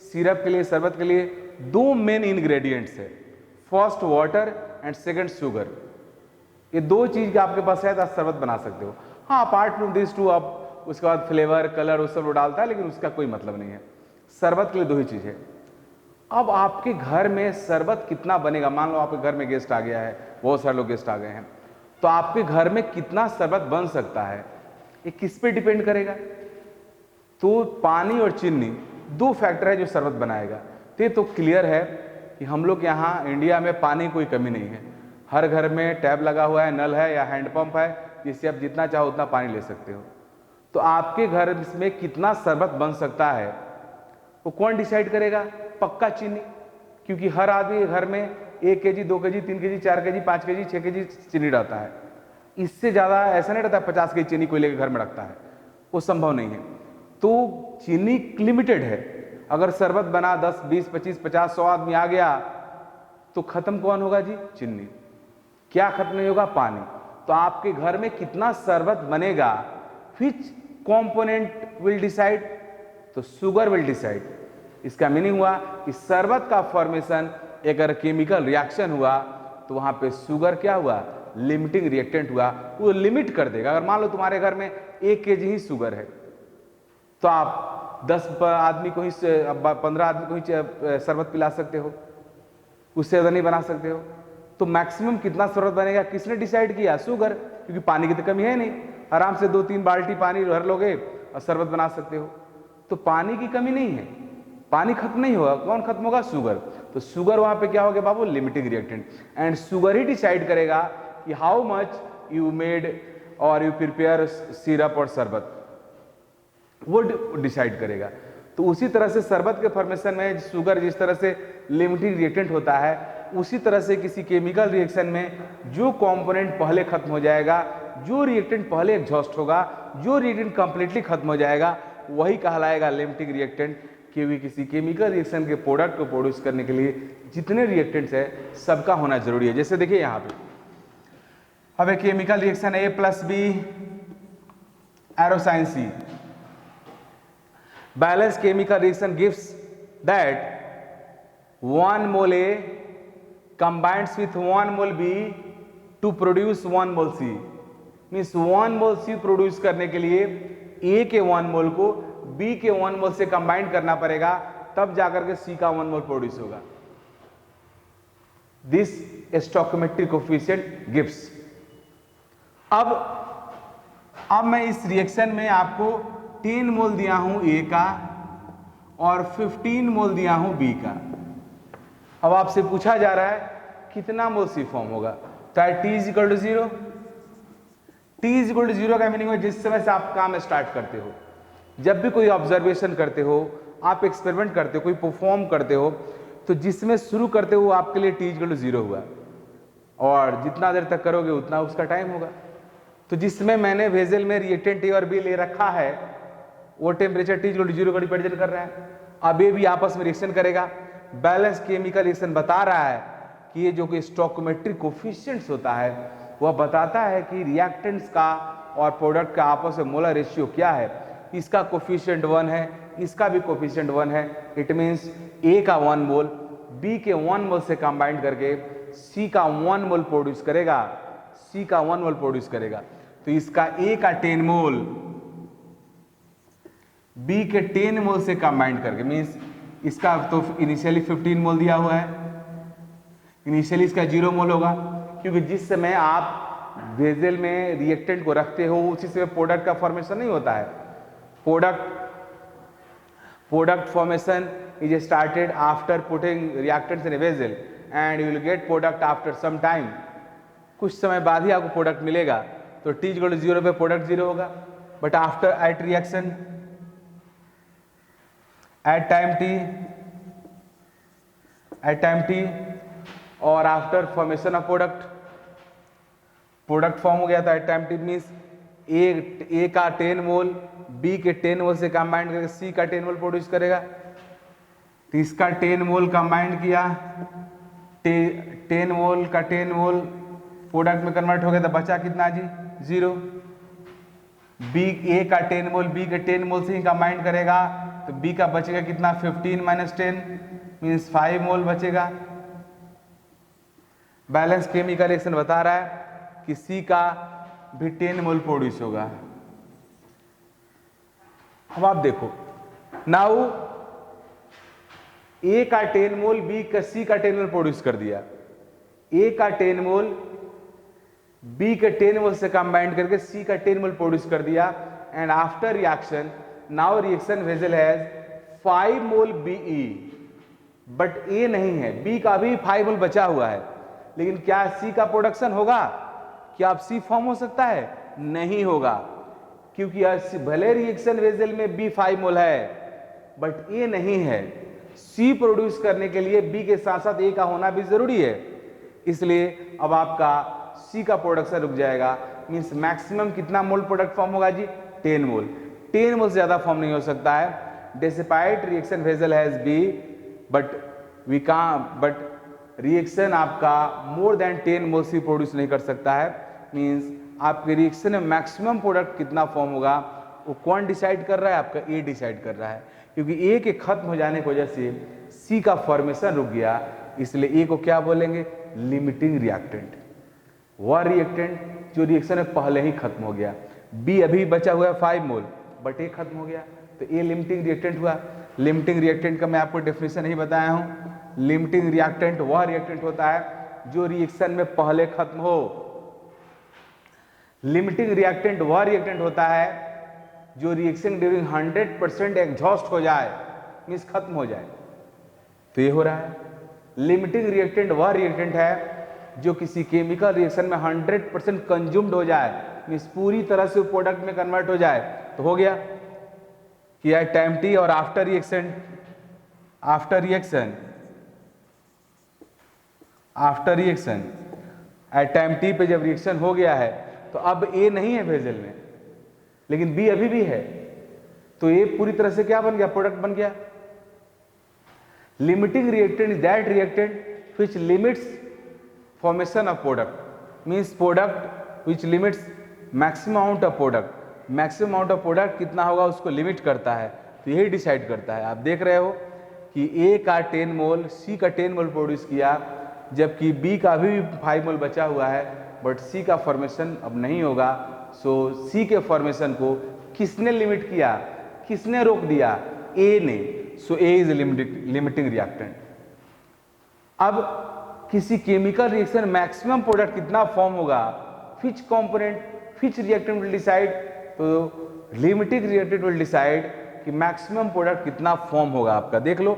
Speaker 1: सिरप के लिए, शरबत के लिए दो मेन इंग्रेडिएंट्स है, first water and second sugar. ये दो चीज आपके पास है तो आप शरबत बना सकते हो। हाँ, अपार्ट फ्रॉम दिस टू आप उसके बाद फ्लेवर, कलर वो सब डालता है, लेकिन उसका कोई मतलब नहीं है। शरबत के लिए दो ही चीज है। अब आपके घर में शरबत कितना बनेगा, मान लो आपके घर में गेस्ट आ गया है, बहुत सारे लोग गेस्ट आ गए हैं, तो आपके घर में कितना शरबत बन सकता है ये किस पे डिपेंड करेगा। तो पानी और चीनी दो फैक्टर है जो शरबत बनाएगा। तो क्लियर है कि हम लोग यहाँ इंडिया में पानी कोई कमी नहीं है। हर घर में टैप लगा हुआ है, नल है या हैंडपंप है, जिससे आप जितना चाहो उतना पानी ले सकते हो। तो आपके घर में कितना शरबत बन सकता है वो कौन डिसाइड करेगा? पक्का चीनी, क्योंकि हर आदमी के घर में 1 KG, 2 KG, 3 KG, 4 KG, 5 KG, 6 KG चीनी रहता है। इससे ज़्यादा ऐसा नहीं रहता 50 केजी चीनी कोई लेकर घर में रखता है, वो संभव नहीं है। तो चीनी लिमिटेड है। अगर शरबत बना 10, 20, 25, 50, 100 आदमी आ गया तो खत्म कौन होगा जी? चीनी। क्या खत्म नहीं होगा? पानी। तो आपके घर में कितना शरबत बनेगा, विच कंपोनेंट विल डिसाइड? तो शुगर विल डिसाइड। इसका मीनिंग हुआ कि शरबत का फॉर्मेशन अगर केमिकल रिएक्शन हुआ तो वहां पे शुगर क्या हुआ? लिमिटिंग रिएक्टेंट हुआ, वो लिमिट कर देगा। अगर मान लो तुम्हारे घर में 1 kg ही शुगर है तो आप 10 आदमी को ही 15 आदमी को ही शरबत पिला सकते हो, उससे ज़्यादा नहीं बना सकते हो। तो मैक्सिमम कितना शरबत बनेगा किसने डिसाइड किया? शुगर, क्योंकि पानी की तो कमी है नहीं, आराम से 2-3 बाल्टी पानी भर लोगे और शरबत बना सकते हो। तो पानी की कमी नहीं है, पानी खत्म नहीं होगा। कौन खत्म होगा? शुगर। तो शुगर वहां पे क्या हो गया बाबू? Limiting reactant. एंड शुगर ही डिसाइड करेगा कि हाउ मच यू मेड और यू प्रिपेयर सिरप और शरबत, वो डिसाइड करेगा। तो उसी तरह से शरबत के फॉर्मेशन में शुगर जिस तरह से लिमिटिंग रिएक्टेंट होता है, उसी तरह से किसी केमिकल रिएक्शन में जो कंपोनेंट पहले खत्म हो जाएगा, जो रिएक्टेंट पहले एग्जॉस्ट होगा, जो रिएक्टेंट कंप्लीटली खत्म हो जाएगा, वही कहलाएगा लिमिटिंग रिएक्टेंट। क्योंकि किसी केमिकल रिएक्शन के प्रोडक्ट को प्रोड्यूस करने के लिए जितने रिएक्टेंट्स है सबका होना जरूरी है। जैसे देखिए यहाँ पे अब एक chemical reaction A + B arrow sign C, balance chemical reaction gives that 1 mole A combines with 1 mole B to produce 1 mole C। Means 1 mole C produce करने के लिए A के 1 मोल को B के 1 मोल से कंबाइन करना पड़ेगा, तब जाकर के C का 1 मोल प्रोड्यूस होगा। This stoichiometric coefficient gives. अब मैं इस रिएक्शन में आपको 10 मोल दिया हूं A का और 15 मोल दिया हूं B का। अब आपसे पूछा जा रहा है कितना मोल C फॉर्म होगा? तो T = 0। T = 0 का मीनिंग है जिस समय से आप काम स्टार्ट करते हो, जब भी कोई ऑब्जर्वेशन करते हो, आप एक्सपेरिमेंट करते हो, कोई परफॉर्म करते हो, तो जिसमें शुरू करते हो आपके लिए T = 0 हुआ, और जितना देर तक करोगे उतना उसका टाइम होगा। तो जिसमें मैंने वेजल में रिएक्टेंट A और B ले रखा है वो टेम्परेचर T = 0 का रिप्रेजेंट कर रहा है। अब ये भी आपस में रिएक्शन करेगा। बैलेंस केमिकल रिएक्शन बता रहा है कि ये जो कि स्टोइकोमेट्रिक कोफिशिएंट्स होता है वह बताता है कि रिएक्टेंट्स का और प्रोडक्ट का आपस में मोलर रेशियो क्या है। इसका कोफिशिएंट 1 है, इसका भी कोफिशिएंट 1 है। इट मींस A का 1 मोल B के 1 मोल से कंबाइन करके C का 1 मोल प्रोड्यूस करेगा, C का 1 मोल प्रोड्यूस करेगा। तो इसका A का 10 मोल B के 10 मोल से कंबाइन करके, मींस इसका तो इनिशियली 15 मोल दिया हुआ है, इनिशियली इसका 0 मोल होगा, क्योंकि जिस समय आप वेजल में रिएक्टेंट को रखते हो उसी समय प्रोडक्ट का फॉर्मेशन नहीं होता है। Product formation is started after putting reactants in a vessel and you will get product after some time. कुछ समय बाद ही आपको प्रोडक्ट मिलेगा। तो T = 0 पे प्रोडक्ट 0 होगा, but after at reaction at time T और after formation of product form हो गया था at time T, means A का 10 मोल B के 10 मोल से कंबाइंड करके C का 10 मोल प्रोड्यूस करेगा। तो इसका 10 मोल कंबाइंड किया, 10 मोल का 10 मोल प्रोडक्ट में कन्वर्ट हो गया, तो बचा कितना जी? 0। A का 10 मोल B के 10 मोल से ही कंबाइंड करेगा, तो B का बचेगा कितना? 15 - 10 मीन्स 5 मोल बचेगा। बैलेंस केमिकल रिएक्शन बता रहा है कि C का भी 10 मोल प्रोड्यूस होगा। अब आप देखो, नाउ A का 10 मोल B का C का 10 मोल प्रोड्यूस कर दिया, A का 10 मोल B के 10 मोल से कंबाइंड करके C का 10 मोल प्रोड्यूस कर दिया। And after reaction now reaction vessel has 5 mole BE, but A नहीं है, B का भी 5 मोल बचा हुआ है। लेकिन क्या C का प्रोडक्शन होगा? क्या अब C फॉर्म हो सकता है? नहीं होगा, क्योंकि भले रिएक्शन वेसल में B 5 मोल है बट A नहीं है। C प्रोड्यूस करने के लिए B के साथ साथ A का होना भी जरूरी है, इसलिए अब आपका C का प्रोडक्शन रुक जाएगा। मीन्स मैक्सिमम कितना मोल प्रोडक्ट फॉर्म होगा जी? 10 मोल। 10 मोल से ज्यादा फॉर्म नहीं हो सकता है। Despite reaction vessel has B, but reaction आपका मोर देन 10 मोल सी प्रोड्यूस नहीं कर सकता है। मींस आपके रिएक्शन में मैक्सिमम प्रोडक्ट कितना फॉर्म होगा वो कौन डिसाइड कर रहा है? आपका ए डिसाइड कर रहा है, क्योंकि ए के खत्म हो जाने की वजह से सी का फॉर्मेशन रुक गया, इसलिए ए को क्या बोलेंगे? Limiting reactant. वह रिएक्टेंट जो रिएक्शन में पहले ही खत्म हो गया। बी अभी बचा हुआ है 5 मोल, बट ए खत्म हो गया, तो ए लिमिटिंग रिएक्टेंट हुआ। लिमिटिंग रिएक्टेंट का मैं आपको डेफिनेशन नहीं बताया हूं। लिमिटिंग रिएक्टेंट वह रिएक्टेंट होता है जो रिएक्शन में पहले खत्म हो। लिमिटिंग रिएक्टेंट वह रिएक्टेंट होता है जो रिएक्शन ड्यूरिंग 100% एग्जॉस्ट हो जाए, मींस खत्म हो जाए, तो ये हो रहा है। लिमिटिंग रिएक्टेंट वह रिएक्टेंट है जो किसी केमिकल रिएक्शन में 100% कंज्यूम्ड हो जाए, मींस पूरी तरह से प्रोडक्ट में कन्वर्ट हो जाए, तो हो गया कि एट टाइम टी और after reaction at time T पे जब रिएक्शन हो गया है तो अब ए नहीं है वेसल में, लेकिन बी अभी भी है, तो ए पूरी तरह से क्या बन गया? प्रोडक्ट बन गया। Limiting reactant is that reactant which limits formation of product, means product which limits maximum amount of product. Maximum amount of product कितना होगा उसको लिमिट करता है, तो यही डिसाइड करता है। आप देख रहे हो कि ए का 10 मोल, सी का 10 मोल प्रोड्यूस किया, जबकि बी का अभी भी 5 मोल बचा हुआ है, बट सी का फॉर्मेशन अब नहीं होगा। सो सी के फॉर्मेशन को किसने लिमिट किया? किसने रोक दिया? ए ने। सो ए इज लिमिटिंग रिएक्टेंट। अब किसी केमिकल रिएक्शन मैक्सिमम प्रोडक्ट कितना फॉर्म होगा, which component, which reactant will decide? तो लिमिटिंग रिएक्टेंट विल डिसाइड कि मैक्सिमम प्रोडक्ट कितना फॉर्म होगा आपका। देख लो,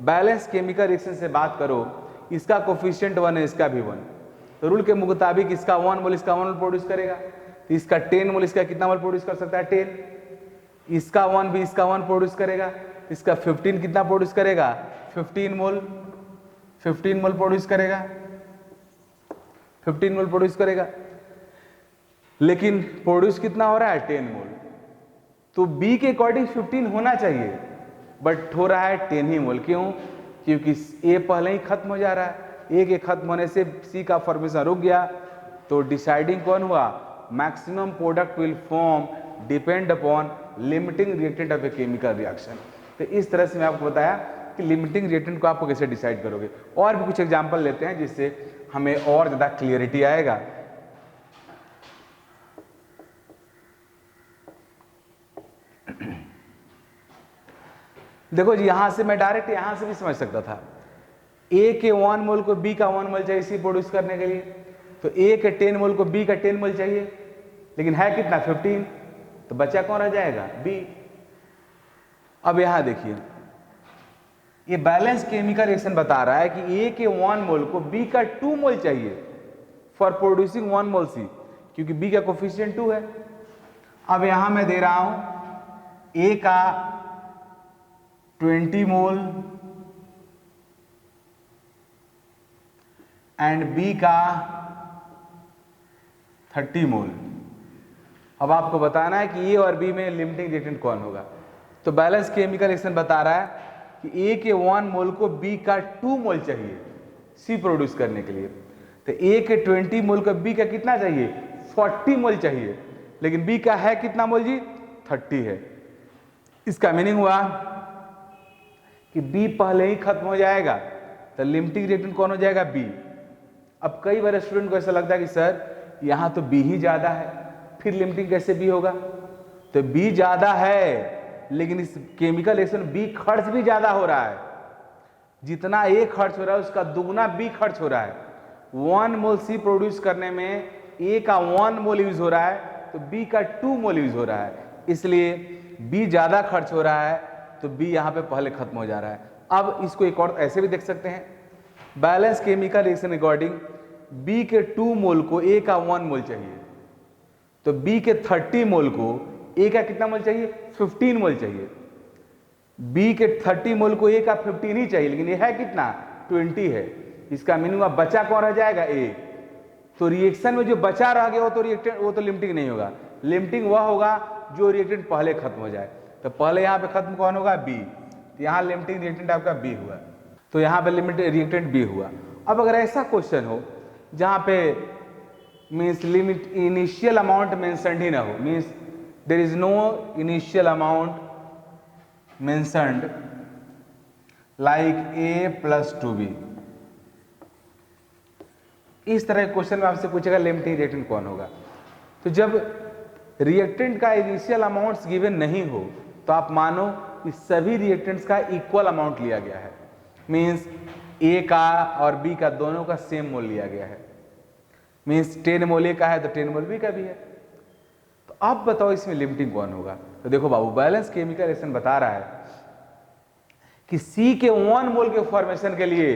Speaker 1: बैलेंस केमिकल रिएक्शन से बात करो, इसका कोफिशिएंट 1 है, इसका भी 1, तो रूल के मुताबिक इसका 1 मोल इसका 1 मोल प्रोड्यूस करेगा, तो इसका 10 मोल इसका कितना मोल प्रोड्यूस कर सकता है? 10। इसका 1 भी इसका 1 प्रोड्यूस करेगा, इसका 15 कितना प्रोड्यूस करेगा? 15 मोल प्रोड्यूस करेगा, 15 मोल प्रोड्यूस करेगा, लेकिन प्रोड्यूस कितना हो रहा है? 10 मोल। तो बी के अकॉर्डिंग 15 होना चाहिए, बट हो रहा है 10 ही मोल। क्यों? क्योंकि ए पहले ही खत्म हो जा रहा है, ए के खत्म होने से सी का फॉर्मेशन रुक गया, तो डिसाइडिंग कौन हुआ? Maximum product will form depend upon limiting reactant of A chemical reaction. तो इस तरह से मैं आपको बताया कि लिमिटिंग रिएक्टेंट को आपको कैसे डिसाइड करोगे। और भी कुछ एग्जांपल लेते हैं जिससे हमें और ज्यादा क्लियरिटी आएगा। देखो जी, यहां से मैं डायरेक्ट यहां से भी समझ सकता था, ए के 1 मोल को बी का 1 मोल चाहिए सी प्रोड्यूस करने के लिए, तो ए के 10 मोल को बी का 10 मोल चाहिए, लेकिन है कितना? 15, तो बचा कौन रह जाएगा? बी। अब यहां देखिए, ये बैलेंस केमिकल रिएक्शन बता रहा है कि ए के 1 मोल को बी का 2 मोल चाहिए फॉर प्रोड्यूसिंग 1 मोल सी, क्योंकि बी का कोफिशिएंट 2 है। अब यहां मैं दे रहा हूं ए का 20 मोल एंड बी का 30 मोल। अब आपको बताना है कि ए और बी में लिमिटिंग रिएक्टेंट कौन होगा। तो बैलेंस केमिकल रिएक्शन बता रहा है कि ए के 1 मोल को बी का 2 मोल चाहिए सी प्रोड्यूस करने के लिए, तो ए के 20 मोल को बी का कितना चाहिए? 40 मोल चाहिए, लेकिन बी का है कितना मोल जी? 30 है। इसका मीनिंग हुआ कि बी पहले ही खत्म हो जाएगा, तो लिमिटिंग रिएक्टेंट कौन हो जाएगा? बी। अब कई बार स्टूडेंट को ऐसा लगता है कि सर यहां तो बी ही ज्यादा है, फिर लिमिटिंग कैसे बी होगा? तो बी ज्यादा है, लेकिन इस केमिकल रिएक्शन बी खर्च भी ज्यादा हो रहा है। जितना ए खर्च हो रहा है उसका दुगना बी खर्च हो रहा है। 1 मोल सी प्रोड्यूस करने में ए का 1 मोल यूज हो रहा है, तो बी का 2 मोल यूज हो रहा है, इसलिए बी ज्यादा खर्च हो रहा है, तो बी यहां पे पहले खत्म हो जा रहा है। अब इसको एक और ऐसे भी देख सकते हैं, balance chemical reaction according b के 2 मोल को ए का 1 मोल चाहिए, तो बी के 30 मोल को ए का कितना मोल चाहिए? 15 मोल चाहिए। बी के 30 मोल को ए का 15 ही चाहिए, लेकिन ये है कितना? 20 है। इसका मीनिंग हुआ बचा कौन रह जाएगा? ए। तो रिएक्शन में जो बचा रह गया वो तो लिमिटिंग नहीं होगा। लिमिटिंग वह होगा जो रिएक्टेंट पहले खत्म हो जाए। तो पहले यहां पे खत्म कौन होगा? बी। तो यहां लिमिटिंग रिएक्टेंट आपका बी हुआ, तो यहां पे लिमिटिंग रिएक्टेंट बी हुआ। अब अगर ऐसा क्वेश्चन हो जहां पे means limit initial amount mentioned ही ना हो, means there is no initial amount mentioned like A plus 2b, इस तरह के क्वेश्चन में आपसे पूछेगा लिमिटिंग रिएक्टेंट कौन होगा। तो जब रिएक्टेंट का इनिशियल अमाउंट्स गिवन नहीं हो तो आप मानो कि सभी रिएक्टेंट्स का इक्वल अमाउंट लिया गया है, मीन्स ए का और बी का दोनों का सेम मोल लिया गया है, मीन्स 10 मोल ए का है तो 10 मोल बी का भी है। तो आप बताओ इसमें लिमिटिंग कौन होगा। तो देखो बाबू, बैलेंस केमिकल रिएक्शन बता रहा है कि सी के 1 मोल के फॉर्मेशन के लिए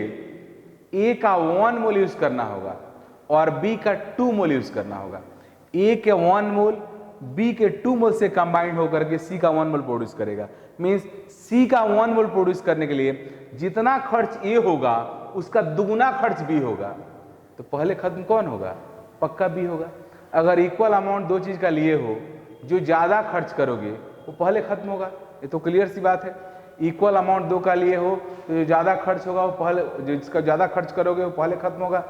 Speaker 1: ए का 1 मोल यूज करना होगा और बी का 2 मोल यूज करना होगा। ए के 1 मोल बी के 2 मोल से कंबाइंड होकर के सी का 1 मोल प्रोड्यूस करेगा, मीन्स सी का 1 मोल प्रोड्यूस करने के लिए जितना खर्च ए होगा उसका दुगुना खर्च बी होगा। तो पहले खत्म कौन होगा? पक्का बी होगा। अगर इक्वल अमाउंट दो चीज का लिए हो, जो ज्यादा खर्च करोगे वो पहले खत्म होगा, ये तो क्लियर सी बात है। इक्वल अमाउंट दो का लिए हो तो जो ज्यादा खर्च होगा वो पहले, जिसका ज्यादा खर्च करोगे वो पहले खत्म होगा।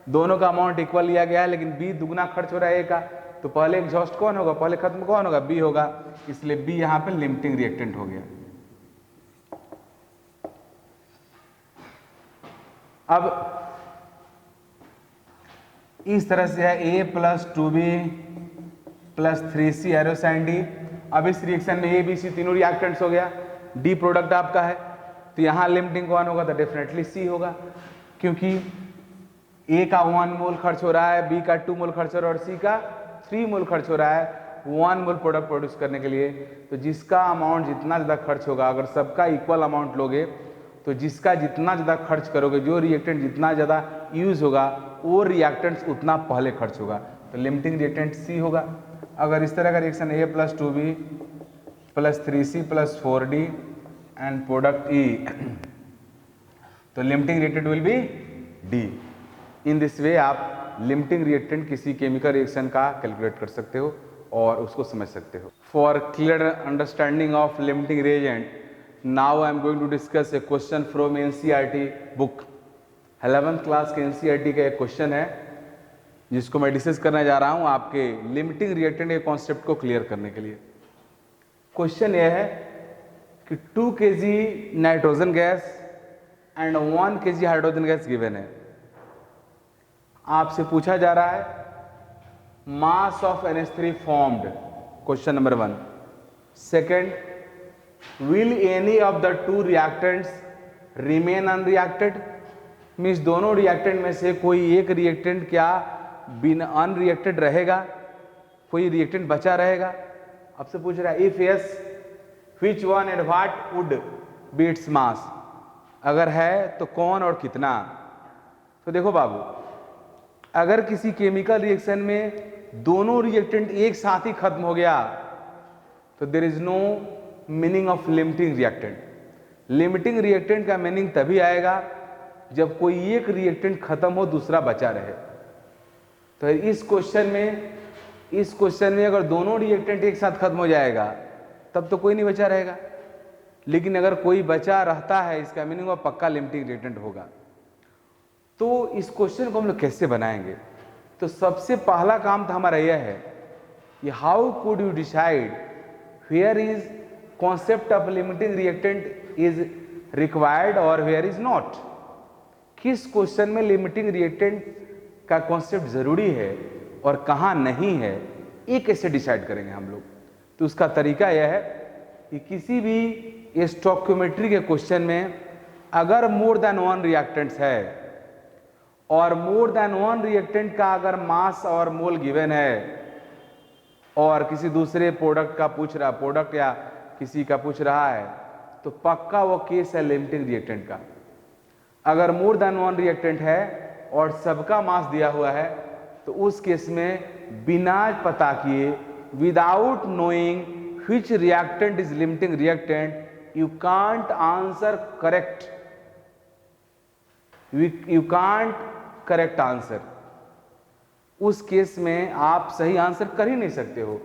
Speaker 1: दोनों का अमाउंट इक्वल लिया गया है लेकिन बी दुगुना खर्च हो रहा है ए का, तो पहले एग्जॉस्ट कौन होगा? पहले खत्म कौन होगा? बी होगा। इसलिए बी यहां पे लिमिटिंग रिएक्टेंट हो गया। अब इस तरह से है A plus 2b plus 3c arrow sign D. अब इस रिएक्शन में ए बी सी तीनों रिएक्टेंट्स हो गया, डी प्रोडक्ट आपका है, तो यहां लिमिटिंग कौन होगा? तो डेफिनेटली सी होगा, क्योंकि ए का 1 मोल खर्च हो रहा है, बी का 2 मोल खर्च हो रहा है और सी का 3 मोल खर्च हो रहा है 1 मोल प्रोडक्ट प्रोड्यूस करने के लिए। तो जिसका अमाउंट जितना ज़्यादा खर्च होगा, अगर सबका इक्वल अमाउंट लोगे तो जिसका जितना ज़्यादा खर्च करोगे, जो रिएक्टेंट जितना ज़्यादा यूज होगा वो रिएक्टेंट्स उतना पहले खर्च होगा, तो लिमिटिंग रिएक्टेंट सी होगा। अगर इस तरह का reaction A plus 2b plus 3c plus 4d end product E, तो limiting reactant will be D. In this way आप लिमिटिंग रिएक्टेंट किसी केमिकल रिएक्शन का कैलकुलेट कर सकते हो और उसको समझ सकते हो। For clear understanding of limiting reagent, now I am going to discuss a question from NCERT book. 11th class के एनसीईआरटी का एक क्वेश्चन है जिसको मैं डिस्कस करने जा रहा हूं आपके लिमिटिंग रिएक्टेंट के कॉन्सेप्ट को क्लियर करने के लिए। क्वेश्चन यह है कि 2 kg nitrogen gas and 1 kg hydrogen gas given है। आपसे पूछा जा रहा है mass of NH3 formed, question number 1। Second, will any of the 2 reactants remain unreacted, means दोनों रिएक्टेंट में से कोई एक रिएक्टेंट क्या बिना अनरिएक्टेड रहेगा, कोई रिएक्टेंट बचा रहेगा। आपसे पूछ रहा है if yes which one and what would be its mass, अगर है तो कौन और कितना। तो देखो बाबू, अगर किसी केमिकल रिएक्शन में दोनों रिएक्टेंट एक साथ ही खत्म हो गया तो there is no meaning of limiting reactant. Limiting reactant का मीनिंग तभी आएगा जब कोई एक रिएक्टेंट खत्म हो दूसरा बचा रहे। तो इस क्वेश्चन में अगर दोनों रिएक्टेंट एक साथ खत्म हो जाएगा तब तो कोई नहीं बचा रहेगा, लेकिन अगर कोई बचा रहता है इसका मीनिंग वो पक्का लिमिटिंग रिएक्टेंट होगा। तो इस क्वेश्चन को हम लोग कैसे बनाएंगे? तो सबसे पहला काम तो हमारा यह है कि how could you decide where is concept of limiting reactant is required और वेयर इज नॉट। किस क्वेश्चन में लिमिटिंग रिएक्टेंट का कॉन्सेप्ट जरूरी है और कहाँ नहीं है, ये कैसे डिसाइड करेंगे हम लोग? तो उसका तरीका यह है कि किसी भी स्टोइकियोमेट्री के क्वेश्चन में अगर मोर देन 1 रिएक्टेंट्स है और मोर देन 1 रिएक्टेंट का अगर मास और मोल गिवन है और किसी दूसरे प्रोडक्ट का पूछ रहा, प्रोडक्ट या किसी का पूछ रहा है, तो पक्का वो केस है लिमिटिंग रिएक्टेंट का। अगर मोर देन 1 रिएक्टेंट है और सबका मास दिया हुआ है तो उस केस में बिना पता किए, without knowing which reactant is limiting reactant, you can't answer correct, you can't correct answer. उस केस में आप सही आंसर कर ही नहीं सकते हो।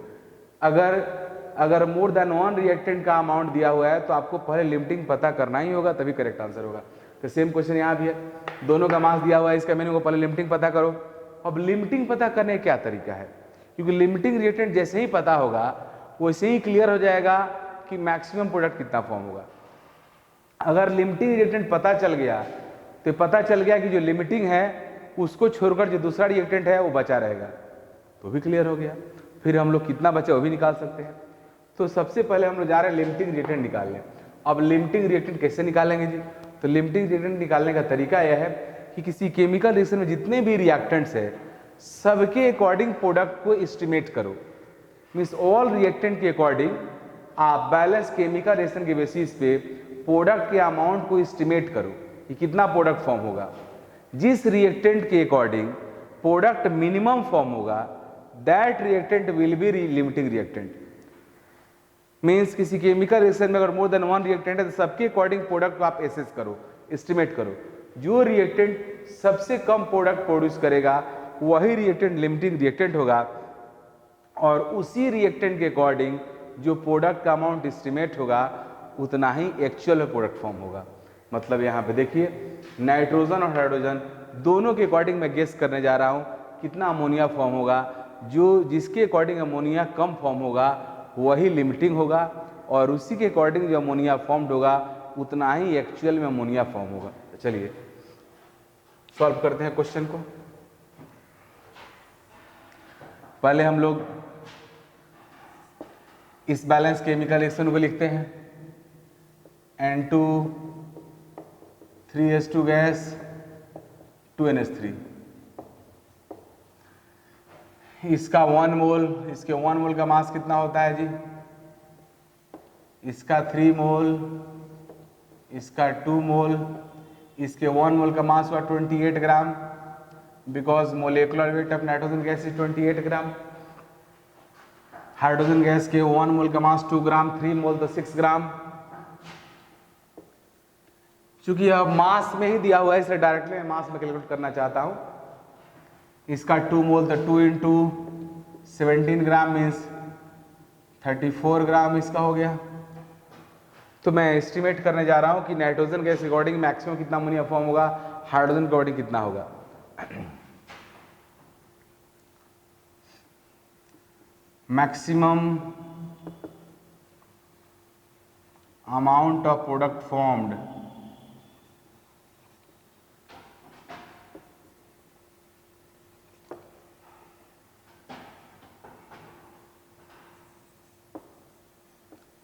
Speaker 1: अगर मोर देन 1 रिएक्टेंट का अमाउंट दिया हुआ है तो आपको पहले लिमिटिंग पता करना ही होगा, तभी करेक्ट आंसर होगा। तो सेम क्वेश्चन यहाँ भी है, दोनों का मास दिया हुआ है, इसका मीनिंग को पहले लिमिटिंग पता करो। अब लिमिटिंग पता करने का क्या तरीका है, क्योंकि लिमिटिंग रिएक्टेंट जैसे ही पता होगा वैसे ही क्लियर हो जाएगा कि मैक्सिमम प्रोडक्ट कितना फॉर्म होगा। अगर लिमिटिंग रिएक्टेंट पता चल गया तो पता चल गया कि जो लिमिटिंग है उसको छोड़कर जो दूसरा रिएक्टेंट है वो बचा रहेगा, तो भी क्लियर हो गया। फिर हम लोग कितना बचा वो भी निकाल सकते हैं। तो सबसे पहले हम लोग जा रहे हैं लिमिटिंग रिएक्टेंट निकालने। अब लिमिटिंग रिएक्टेंट कैसे निकालेंगे जी? तो लिमिटिंग रिएक्टेंट निकालने का तरीका यह है कि किसी केमिकल रिएक्शन में जितने भी रिएक्टेंट्स है सबके अकॉर्डिंग प्रोडक्ट को एस्टिमेट करो। मीन्स ऑल रिएक्टेंट के अकॉर्डिंग आप बैलेंस केमिकल रिएक्शन के बेसिस पे प्रोडक्ट के अमाउंट को एस्टिमेट करो कि कितना प्रोडक्ट फॉर्म होगा। जिस रिएक्टेंट के अकॉर्डिंग प्रोडक्ट मिनिमम फॉर्म होगा that reactant will B limiting reactant. Means किसी केमिकल रिएक्शन में अगर मोर देन वन रिएक्टेंट है तो सबके अकॉर्डिंग प्रोडक्ट को आप एसेस करो, एस्टिमेट करो। जो रिएक्टेंट सबसे कम प्रोडक्ट प्रोड्यूस करेगा वही रिएक्टेंट लिमिटिंग रिएक्टेंट होगा, और उसी रिएक्टेंट के अकॉर्डिंग जो प्रोडक्ट का अमाउंट एस्टिमेट होगा उतना ही एक्चुअल में प्रोडक्ट फॉर्म होगा। मतलब यहाँ पे देखिए नाइट्रोजन और हाइड्रोजन दोनों के अकॉर्डिंग मैं गेस करने जा रहा हूँ कितना अमोनिया फॉर्म होगा। जो जिसके अकॉर्डिंग अमोनिया कम फॉर्म होगा वही लिमिटिंग होगा, और उसी के अकॉर्डिंग जो अमोनिया फॉर्म्ड होगा उतना ही एक्चुअल में अमोनिया फॉर्म होगा। चलिए सॉल्व करते हैं क्वेश्चन को। पहले हम लोग इस बैलेंस केमिकल रिएक्शन को लिखते हैं। N2 3H2 गैस 2NH3, इसका 1 मोल, इसके 1 मोल का मास कितना होता है जी? इसका 3 मोल, इसका 2 मोल, इसके 1 मोल का मास हुआ 28 gram, because molecular weight of nitrogen gas is 28 gram. Hydrogen gas के 1 मोल का मास 2 ग्राम, 3 मोल तो 6 ग्राम। चूंकि अब मास में ही दिया हुआ है इसलिए डायरेक्टली मैं मास में कैलकुलेट करना चाहता हूं। इसका 2 मोल तो 2 इंटू 17 ग्राम मीन्स 34 ग्राम इसका हो गया। तो मैं एस्टिमेट करने जा रहा हूं कि नाइट्रोजन गैस के अकॉर्डिंग मैक्सिमम कितना अमोनिया फॉर्म होगा, हाइड्रोजन के अकॉर्डिंग कितना होगा। Maximum amount of product formed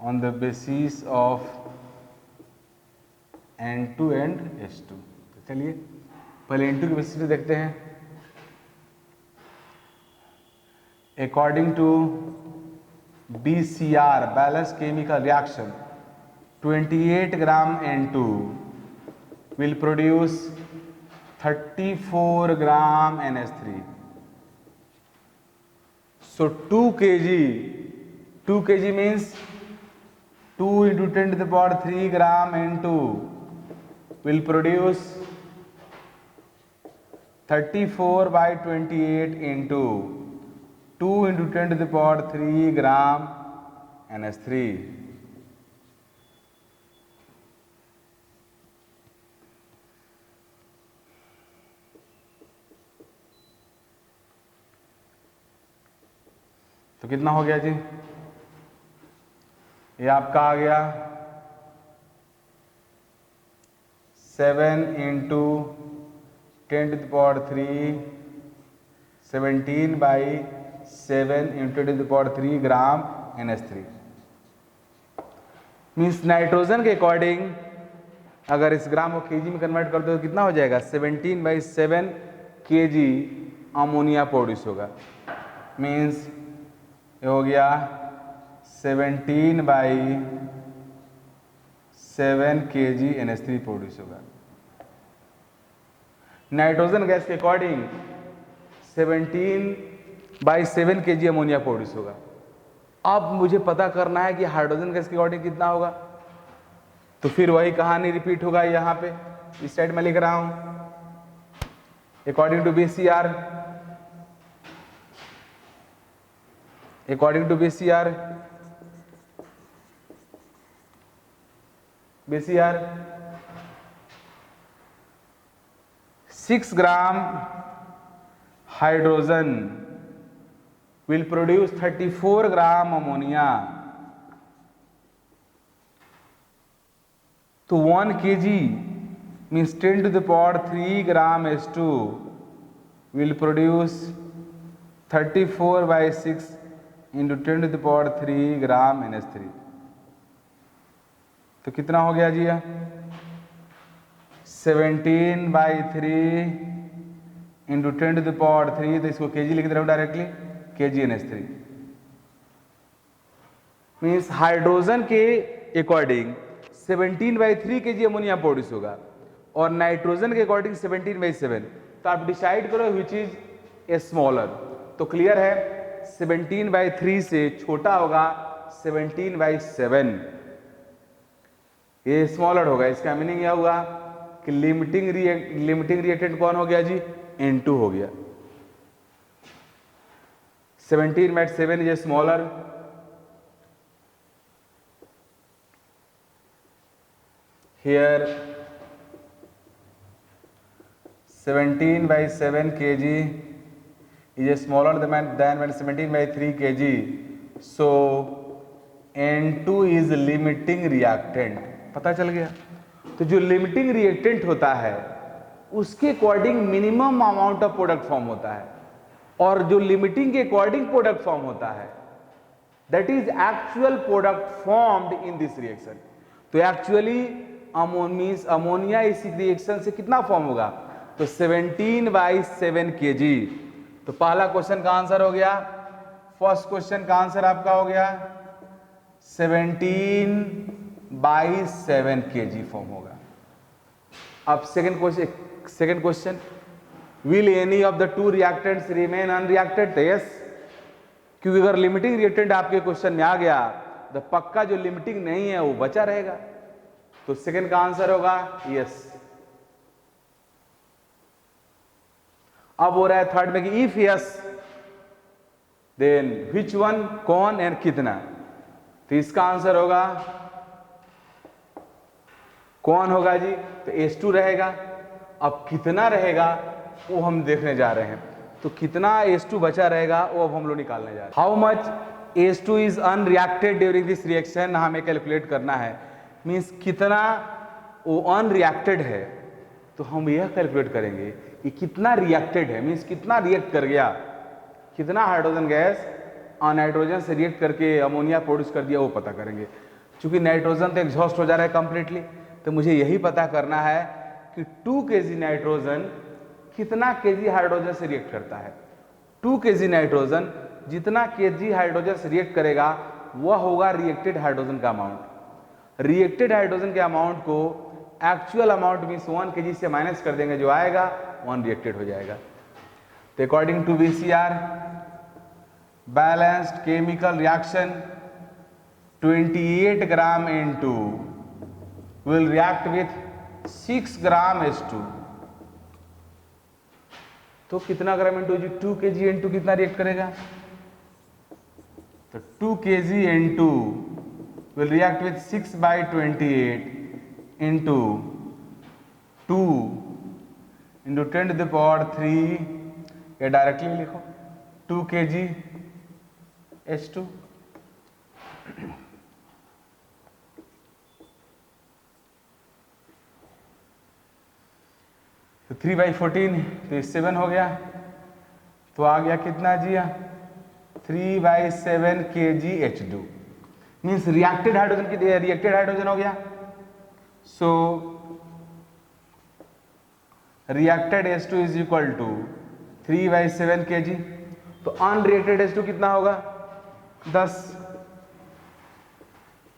Speaker 1: on the basis of N2 and H2। तो चलिए पहले N2 के बेसिस पे देखते हैं। According to BCR balance chemical reaction 28 gram N2 will produce 34 gram NH3। So 2 kg means 2 into 10 to the power 3 gram N2 will produce 34 by 28 into 2 into 10 to the power 3 gram NH3। तो कितना हो गया जी? ये आपका आ गया 7 into 10 to the power 3 17 by 7 into 10 to the power 3 gram NH3। Means nitrogen के अकॉर्डिंग अगर इस ग्राम को केजी में कन्वर्ट कर दो तो कितना हो जाएगा? 17 बाई 7 kg अमोनिया प्रोड्यूस होगा। मीन्स ये हो गया 17 बाई 7 kg NH3 प्रोड्यूस होगा। नाइट्रोजन गैस के according 17 by 7 kg ammonia produce होगा। अब मुझे पता करना है कि हाइड्रोजन गैस के अकॉर्डिंग कितना होगा, तो फिर वही कहानी रिपीट होगा। यहाँ पे इस साइड में लिख रहा हूं according to BCR, according to BCR 6 gram hydrogen will produce 34 gram ammonia. तो 1 kg means 10 to the power 3 gram H2 will produce 34 by 6 into 10 to the power 3 gram NH3. तो कितना हो गया जी? 17 by 3 into 10 to the power 3, तो इसको kg लिख दे रहा हूँ directly, kg NH3 means hydrogen के according 17 by 3 kg ammonia produce होगा और नाइट्रोजन के अकॉर्डिंग 17 by 7। तो आप डिसाइड करो विच इज ए स्मॉलर। तो क्लियर है 17 by 3 से छोटा होगा 17 by 7, ये स्मॉलर होगा। इसका मीनिंग यह हुआ कि लिमिटिंग रिएक्टेंट कौन हो गया जी? N2 हो गया। 17 by 7 is a smaller, here 17 by 7 kg is a smaller than 17 by 3 kg, so N2 is limiting reactant। पता चल गया? तो जो लिमिटिंग रिएक्टेंट होता है उसके according minimum amount of product form होता है और जो लिमिटिंग के अकॉर्डिंग प्रोडक्ट फॉर्म होता है that is actual product formed in this reaction. तो एक्चुअली अमोनिया इस रिएक्शन से कितना फॉर्म होगा? तो 17 by 7 kg। तो पहला क्वेश्चन का आंसर हो गया, फर्स्ट क्वेश्चन का आंसर आपका हो गया 17 by 7 kg फॉर्म होगा। अब second question, will any of the two reactants remain unreacted? Yes, क्योंकि अगर लिमिटिंग रिएक्टेंट आपके क्वेश्चन में आ गया तो पक्का जो लिमिटिंग नहीं है वो बचा रहेगा। तो सेकंड का आंसर होगा यस। अब हो रहा है थर्ड में कि if yes then which one, कौन एंड कितना। तो इसका आंसर होगा कौन होगा जी? तो H2 रहेगा। अब कितना रहेगा वो हम देखने जा रहे हैं। तो कितना H2 बचा रहेगा वो अब हम लोग निकालने जा रहे हैं। How much H2 is unreacted during this reaction हमें कैलकुलेट करना है। मीन्स कितना वो अनरिएक्टेड है, तो हम यह कैलकुलेट करेंगे कि कितना रिएक्टेड है, मीन्स कितना रिएक्ट कर गया, कितना हाइड्रोजन गैस नाइट्रोजन से रिएक्ट करके अमोनिया प्रोड्यूस कर दिया, वो पता करेंगे। क्योंकि नाइट्रोजन तो एग्जॉस्ट हो जा रहा है कंप्लीटली, तो मुझे यही पता करना है कि 2 kg नाइट्रोजन कितना kg हाइड्रोजन से रिएक्ट करता है। 2 kg नाइट्रोजन जितना kg हाइड्रोजन से रिएक्ट करेगा वह होगा रिएक्टेड हाइड्रोजन का अमाउंट। रिएक्टेड हाइड्रोजन के अमाउंट को एक्चुअल अमाउंट मीन्स 1 kg से माइनस कर देंगे, जो आएगा 1 रिएक्टेड हो जाएगा। तो according to BCR balanced chemical reaction 28 gram N2 will react with 6 gram H2। तो कितना ग्राम N2 जी? 2 kg N2 कितना रिएक्ट करेगा? तो 2 kg N2 will react with 6 by 28 into 2 into 10 to the power 3, या डायरेक्टली लिखो 2 kg H2। तो 3 by 14, तो ये 7 हो गया। तो आ गया कितना जी? 3 by 7 kg H2 means reacted hydrogen हो गया। So reacted H2 is equal to 3 by 7 kg। तो अनरिएक्टेड H2 कितना होगा? 10।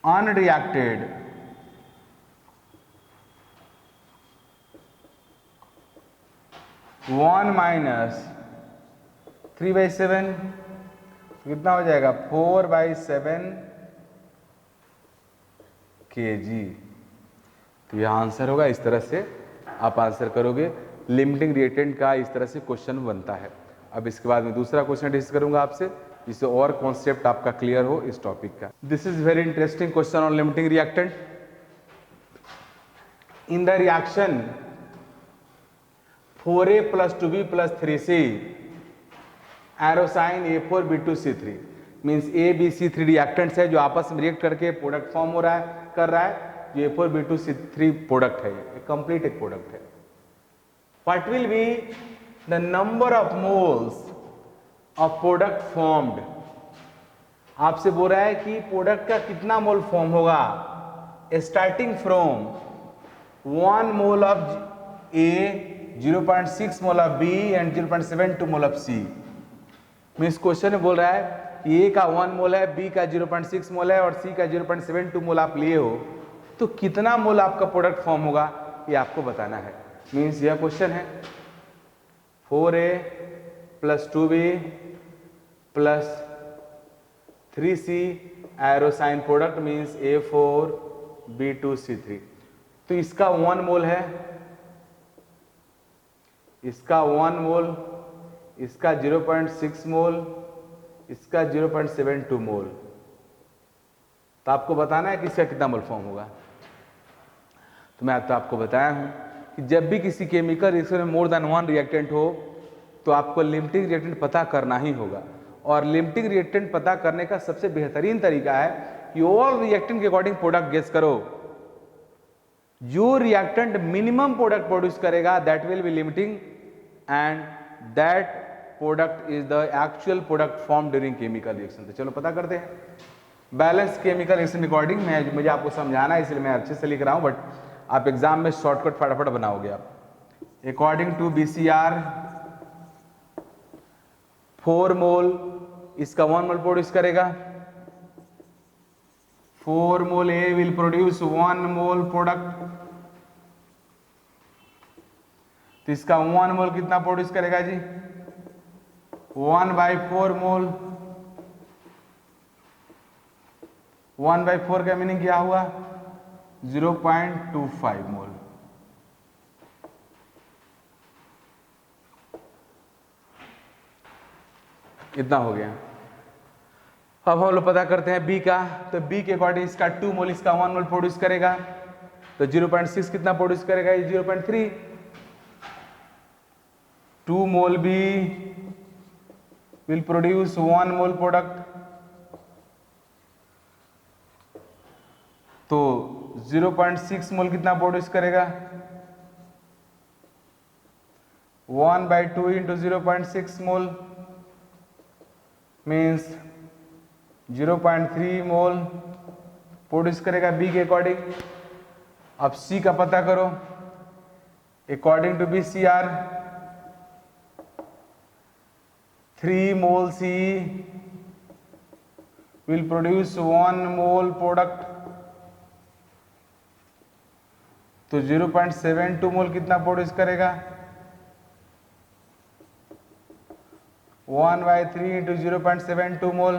Speaker 1: अनरिएक्टेड वन माइनस 3 by 7 कितना हो जाएगा? 4 by 7 kg। तो यह आंसर होगा। इस तरह से आप आंसर करोगे। लिमिटिंग रिएक्टेंट का इस तरह से क्वेश्चन बनता है। अब इसके बाद में दूसरा क्वेश्चन डिस्कस करूंगा आपसे, जिससे और कॉन्सेप्ट आपका क्लियर हो इस टॉपिक का। This is very interesting question on limiting reactant. In the reaction 4A plus 2B plus 3C एरोसाइन A4B2C3 means ABC3 reactants है जो आपस में रिएक्ट करके प्रोडक्ट फॉर्म हो रहा है कर रहा है। जो A4B2C3 प्रोडक्ट है, ये कंप्लीट एक प्रोडक्ट है। What will be the number of moles of product formed. आपसे बोल रहा है कि प्रोडक्ट का कितना मोल फॉर्म होगा starting from 1 mole of A, 0.6 mole of B and 0.72 mole of C। Means question में बोल रहा है कि A का 1 मोल है, B का 0.6 मोल है और C का 0.72 मोल आप लिए हो, तो कितना मोल आपका प्रोडक्ट फॉर्म होगा ये आपको बताना है। मीन्स यह क्वेश्चन है 4A plus 2B plus 3C arrow sign product means A4B2C3। तो इसका 1 मोल है, इसका 1 मोल, इसका 0.6 मोल, इसका 0.72 मोल। तो आपको बताना है कि इसका कितना मोल फॉर्म होगा। तो मैं तो आपको बताया हूं कि जब भी किसी केमिकल रिएक्शन में मोर देन 1 रिएक्टेंट हो तो आपको लिमिटिंग रिएक्टेंट पता करना ही होगा। और लिमिटिंग रिएक्टेंट पता करने का सबसे बेहतरीन तरीका है कि ऑल रिएक्टेंट के अकॉर्डिंग प्रोडक्ट गेस करो। जो रिएक्टेंट मिनिमम प्रोडक्ट प्रोड्यूस करेगा that will be limiting and that product is the actual product form during chemical reaction. तो चलो पता करते हैं बैलेंस केमिकल रिएक्शन अकॉर्डिंग। मैं मुझे आपको समझाना है इसलिए मैं अच्छे से लिख रहा हूं, बट आप एग्जाम में शॉर्टकट फटाफट बनाओगे आप। अकॉर्डिंग टू BCR 4 मोल, इसका 1 मोल प्रोड्यूस करेगा। 4 मोल A will produce 1 mole product. तो इसका 1 मोल कितना प्रोड्यूस करेगा जी 1/4 मोल। 1/4 का मीनिंग क्या हुआ 0.25 मोल। इतना हो गया। अब हम लोग पता करते हैं B का। तो B के अकॉर्डिंग इसका 2 मोल, इसका 1 मोल प्रोड्यूस करेगा। तो 0.6 कितना प्रोड्यूस करेगा ये 0.3। 2 mole B will produce 1 mole product. तो 0.6 मोल कितना प्रोड्यूस करेगा 1/2 into 0.6 mole means 0.3 mole produce करेगा B के अकॉर्डिंग। अब C का पता करो। According to BCR 3 mole C will produce 1 mole product. तो 0.72 मोल कितना प्रोड्यूस करेगा 1/3 इंटू 0.72 मोल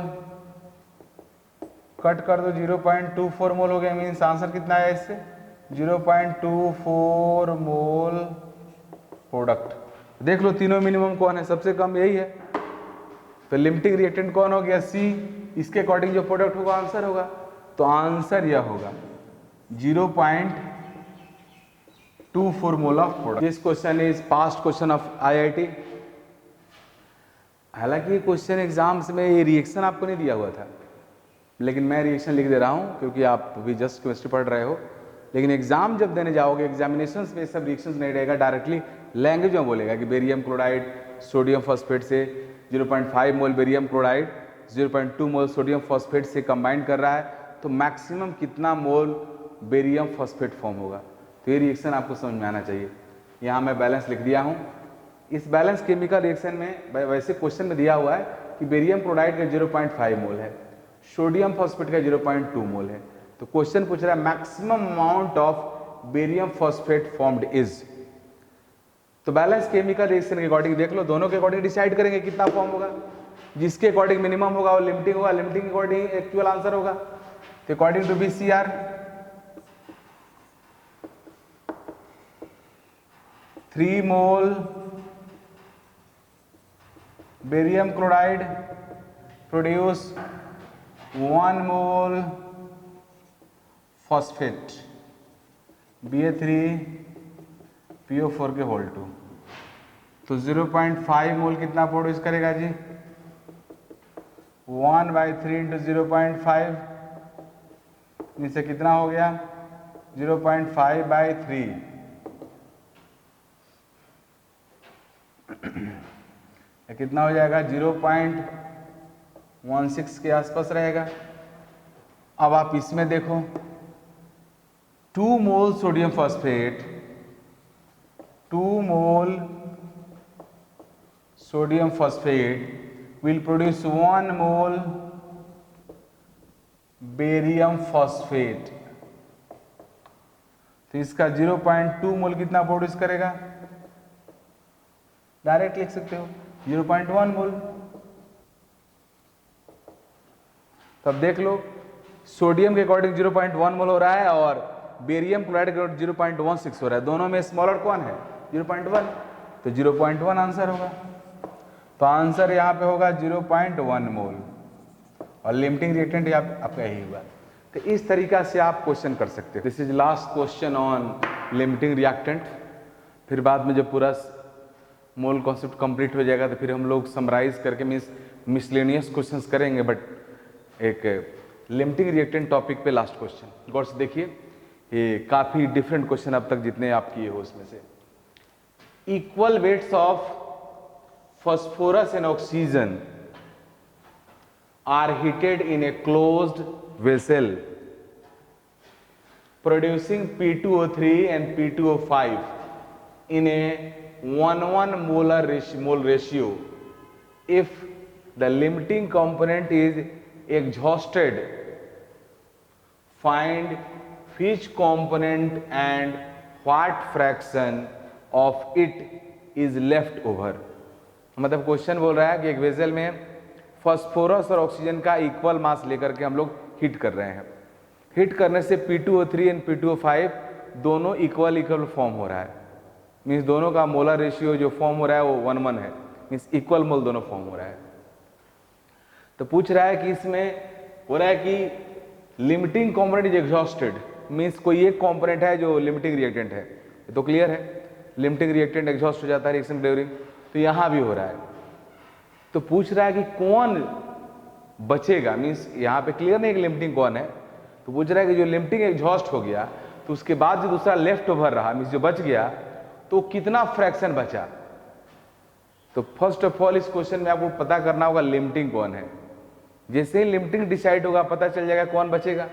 Speaker 1: कट कर दो 0.24 मोल हो गया। मीन्स आंसर कितना आया इससे 0.24 मोल प्रोडक्ट। देख लो तीनों मिनिमम कौन है, सबसे कम यही है। तो लिमिटिंग रिएक्टेंट कौन हो गया C। इसके अकॉर्डिंग जो प्रोडक्ट होगा आंसर होगा। तो आंसर यह होगा 0.24 mole of product. This question is past question of IIT। हालांकि क्वेश्चन एग्जाम्स में ये रिएक्शन आपको नहीं दिया हुआ था, लेकिन मैं रिएक्शन लिख दे रहा हूँ क्योंकि आप अभी जस्ट केमिस्ट्री पढ़ रहे हो। लेकिन एग्जाम जब देने जाओगे एग्जामिनेशंस में सब रिएक्शंस नहीं रहेगा, डायरेक्टली लैंग्वेज में बोलेगा कि बेरियम क्लोराइड सोडियम फॉस्फेट से 0.5 mole barium chloride 0.2 mole sodium phosphate से कंबाइन कर रहा है, तो मैक्सिमम कितना मोल बेरियम फॉस्फेट फॉर्म होगा। तो ये रिएक्शन आपको समझ में आना चाहिए। यहाँ मैं बैलेंस लिख दिया हूँ। इस बैलेंस केमिकल रिएक्शन में वैसे क्वेश्चन में दिया हुआ है कि बेरियम क्लोराइड का 0.5 मोल है, सोडियम फॉस्फेट का 0.2 मोल है। तो क्वेश्चन पूछ रहा है maximum amount of barium phosphate formed is. तो बैलेंस केमिकल रिएक्शन के अकॉर्डिंग देख लो, दोनों के अकॉर्डिंग डिसाइड करेंगे कितना फॉर्म होगा। जिसके अकॉर्डिंग मिनिमम होगा वो लिमिटिंग होगा, लिमिटिंग के अकॉर्डिंग एक्चुअल आंसर होगा। तो according to BCR 3 mole barium chloride produce 1 mole phosphate BA3PO4 के होल 2। तो 0.5 मोल कितना प्रोड्यूस करेगा जी? 1/3 इंटू 0.5, नीचे कितना हो गया? 0.5/3। कितना हो जाएगा? 0.16 के आसपास रहेगा। अब आप इसमें देखो, 2 मोल sodium phosphate, 2 mole sodium phosphate will produce 1 mole barium phosphate. तो इसका 0.2 मोल कितना प्रोड्यूस करेगा? डायरेक्ट लिख सकते हो 0.1 मोल। तब देख लो, सोडियम के अकॉर्डिंग 0.1 मोल हो रहा है और बेरियम क्लोराइड के अकॉर्डिंग 0.16 हो रहा है। दोनों में स्मॉलर कौन है? 0.1, तो 0.1 आंसर होगा। तो आंसर यहाँ पे होगा 0.1 मोल और लिमिटिंग रिएक्टेंट आपका यही हुआ। तो इस तरीका से आप क्वेश्चन कर सकते हैं। This is last question on limiting reactant. फिर बाद में जब पूरा मोल कॉन्सेप्ट कंप्लीट हो जाएगा तो फिर हम लोग समराइज करके मिसलेनियस क्वेश्चंस करेंगे, बट एक लिमिटिंग रिएक्टेंट टॉपिक पे लास्ट क्वेश्चन गौर से देखिए। ये काफ़ी डिफरेंट क्वेश्चन अब तक जितने आप किए हो उसमें से। Equal weights of phosphorus and oxygen are heated in a closed vessel producing P2O3 and P2O5 in a 1:1 mole ratio. If the limiting component is exhausted, find which component and what fraction of it is left over. मतलब क्वेश्चन बोल रहा है कि एक वेसल में फास्फोरस और ऑक्सीजन का इक्वल मास लेकर के हम लोग हीट कर रहे हैं। हीट करने से P2O3 एंड P2O5 दोनों इक्वल फॉर्म हो रहा है। मीन्स दोनों का मोलर रेशियो जो फॉर्म हो रहा है वो 1:1 है, मीन्स इक्वल मोल दोनों फॉर्म हो रहा है। तो पूछ रहा है कि इसमें हो रहा है कि limiting component is exhausted, means कोई एक कॉम्पोनेंट है जो लिमिटिंग रिएक्टेंट है। तो क्लियर है, लिमिटिंग रिएक्टेंट एग्जॉस्ट हो जाता है रिएक्शन ड्यूरिंग। तो यहां भी हो रहा है। तो पूछ रहा है कि कौन बचेगा, मीन्स यहां पे क्लियर नहीं कि लिमिटिंग कौन है। तो पूछ रहा है कि जो लिमिटिंग एग्जॉस्ट हो गया तो उसके बाद जो दूसरा लेफ्ट ओवर रहा, मीन्स जो बच गया, तो कितना फ्रैक्शन बचा। तो फर्स्ट ऑफ ऑल इस क्वेश्चन में आपको पता करना होगा लिमिटिंग कौन है। जैसे ही लिमिटिंग डिसाइड होगा पता चल जाएगा कौन बचेगा।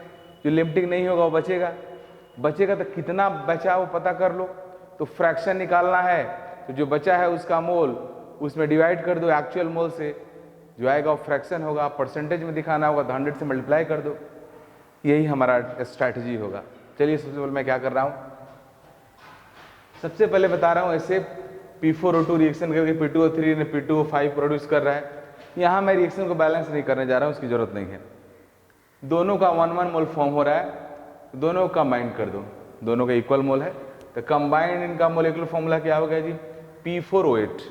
Speaker 1: जो लिमिटिंग नहीं होगा वो बचेगा तो कितना बचा वो पता कर लो। तो फ्रैक्शन निकालना है तो जो बचा है उसका मोल उसमें डिवाइड कर दो एक्चुअल मोल से, जो आएगा वो फ्रैक्शन होगा। परसेंटेज में दिखाना होगा तो 100 से मल्टीप्लाई कर दो। यही हमारा स्ट्रैटेजी होगा। चलिए सबसे पहले मैं क्या कर रहा हूँ, सबसे पहले बता रहा हूँ ऐसे P4O2 रिएक्शन करके P2O3 ने P2O5 प्रोड्यूस कर रहा है। यहाँ मैं रिएक्शन को बैलेंस नहीं करने जा रहा हूँ, उसकी जरूरत नहीं है। दोनों का 1:1 मोल फॉर्म हो रहा है, दोनों को कंबाइन कर दो, दोनों का इक्वल मोल है। तो कंबाइंड इनका मोलिकुलर फॉर्मूला क्या हो गया जी? P4O8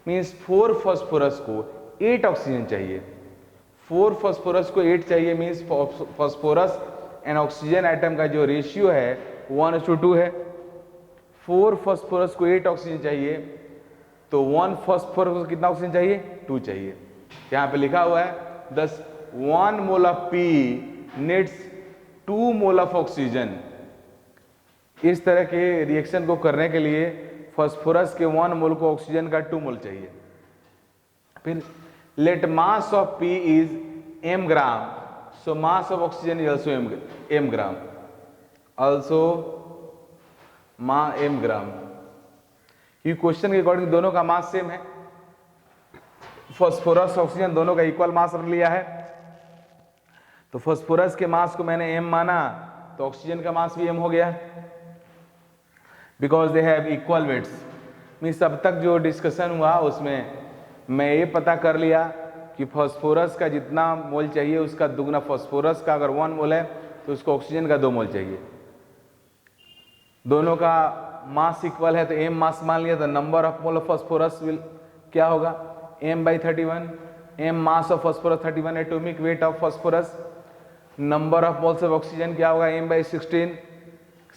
Speaker 1: मीन्स 4 फास्फोरस को 8 ऑक्सीजन चाहिए। 4 फास्फोरस को 8 चाहिए, means phosphorus and oxygen atom का जो रेशियो है 1:2 है। 4 फास्फोरस को 8 ऑक्सीजन चाहिए, तो 1 फास्फोरस को कितना ऑक्सीजन चाहिए? 2 चाहिए। यहाँ पे लिखा हुआ है 10 1 mole of P needs 2 mole of oxygen. इस तरह के रिएक्शन को करने के लिए फास्फोरस के 1 मोल को ऑक्सीजन का 2 मोल चाहिए। फिर let mass of P is m gram, so mass of oxygen is also m gram, also m gram. ये क्वेश्चन के अकॉर्डिंग दोनों का मास सेम है। फास्फोरस ऑक्सीजन दोनों का इक्वल मास रख लिया है। तो फास्फोरस के मास को मैंने m माना तो ऑक्सीजन का मास भी m हो गया, because they have equal weights. मीन्स अब तक जो डिस्कशन हुआ उसमें मैं ये पता कर लिया कि फास्फोरस का जितना मोल चाहिए उसका दुगना, फास्फोरस का अगर 1 मोल है तो उसको ऑक्सीजन का 2 मोल चाहिए। दोनों का मास इक्वल है तो m मास मान लिया, तो number of mole of phosphorus will क्या होगा? m/31। m mass of phosphorus 31, atomic weight of phosphorus. Number of moles of oxygen क्या होगा? m/16।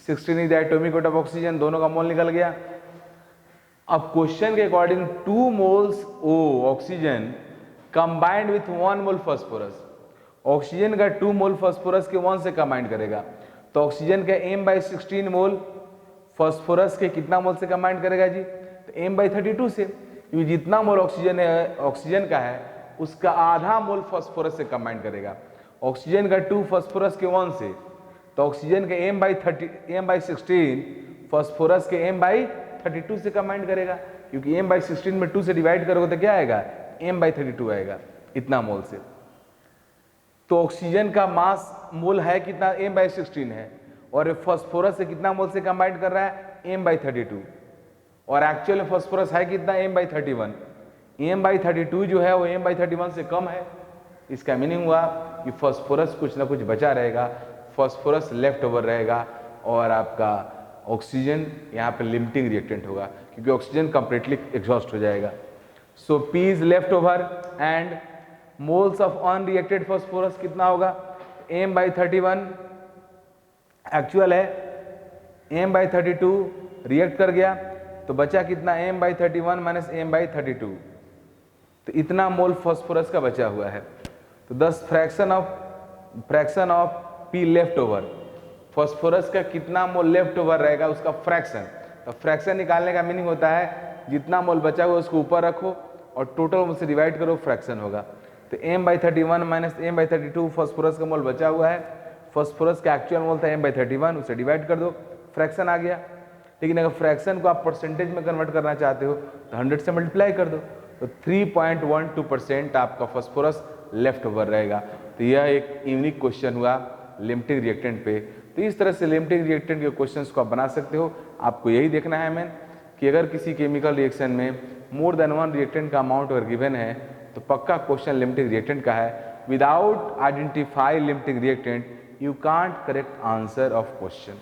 Speaker 1: 16 is the atomic weight of oxygen. दोनों का मोल निकल गया। अब क्वेश्चन के according 2 moles O oxygen combined with 1 mole phosphorus, oxygen का 2 मोल फास्फोरस के 1 से कंबाइंड करेगा, तो ऑक्सीजन का m/16 मोल फास्फोरस के कितना मोल से कंबाइंड करेगा जी, तो m/32 से, क्योंकि जितना मोल ऑक्सीजन है, ऑक्सीजन का है उसका आधा मोल फास्फोरस से कंबाइंड करेगा। ऑक्सीजन का 2 फास्फोरस के 1 से, तो ऑक्सीजन के m/16 फास्फोरस के m/32 से कंबाइंड करेगा, क्योंकि m/16 में 2 से डिवाइड करोगे तो क्या आएगा, m/32 आएगा, इतना मोल से। तो ऑक्सीजन का मास मोल है कितना, m/16 है, और फास्फोरस से कितना मोल से कंबाइंड कर रहा है, m/32, और एक्चुअल फास्फोरस है कितना, m/31। m/32 जो है वो m/31 से कम है, इसका मीनिंग हुआ कि फास्फोरस कुछ ना कुछ बचा रहेगा, फास्फोरस लेफ्ट ओवर रहेगा, और आपका ऑक्सीजन यहाँ पे लिमिटिंग रिएक्टेंट होगा, क्योंकि ऑक्सीजन कंप्लीटली एग्जॉस्ट हो जाएगा। सो P is left over and moles of unreacted phosphorus कितना होगा, m/31 एक्चुअल है, m/32 रिएक्ट कर गया तो बचा कितना, m/31 माइनस m/32, तो इतना मोल फास्फोरस का बचा हुआ है। तो 10 fraction of P left over, phosphorus का कितना मोल लेफ्ट ओवर रहेगा उसका फ्रैक्शन। तो फ्रैक्शन निकालने का मीनिंग होता है जितना मोल बचा हुआ उसको ऊपर रखो और टोटल मोल से डिवाइड करो, फ्रैक्शन होगा। तो m/31 माइनस m/32 फास्फोरस का मोल बचा हुआ है, फास्फोरस का एक्चुअल मोल था m/31, उसे डिवाइड कर दो, फ्रैक्शन आ गया। लेकिन अगर फ्रैक्शन को आप परसेंटेज में कन्वर्ट करना चाहते हो तो 100 से मल्टीप्लाई कर दो, तो 3.12% आपका फास्फोरस लेफ्ट ओवर रहेगा। तो यह एक यूनिक क्वेश्चन हुआ लिमिटिंग रिएक्टेंट पे। तो इस तरह से लिमिटिंग रिएक्टेंट के क्वेश्चंस को आप बना सकते हो। आपको यही देखना है मैन कि अगर किसी केमिकल रिएक्शन में मोर देन 1 रिएक्टेंट का अमाउंट अगर गिवन है तो पक्का क्वेश्चन लिमिटिंग रिएक्टेंट का है। Without identify limiting reactant you can't correct answer of question.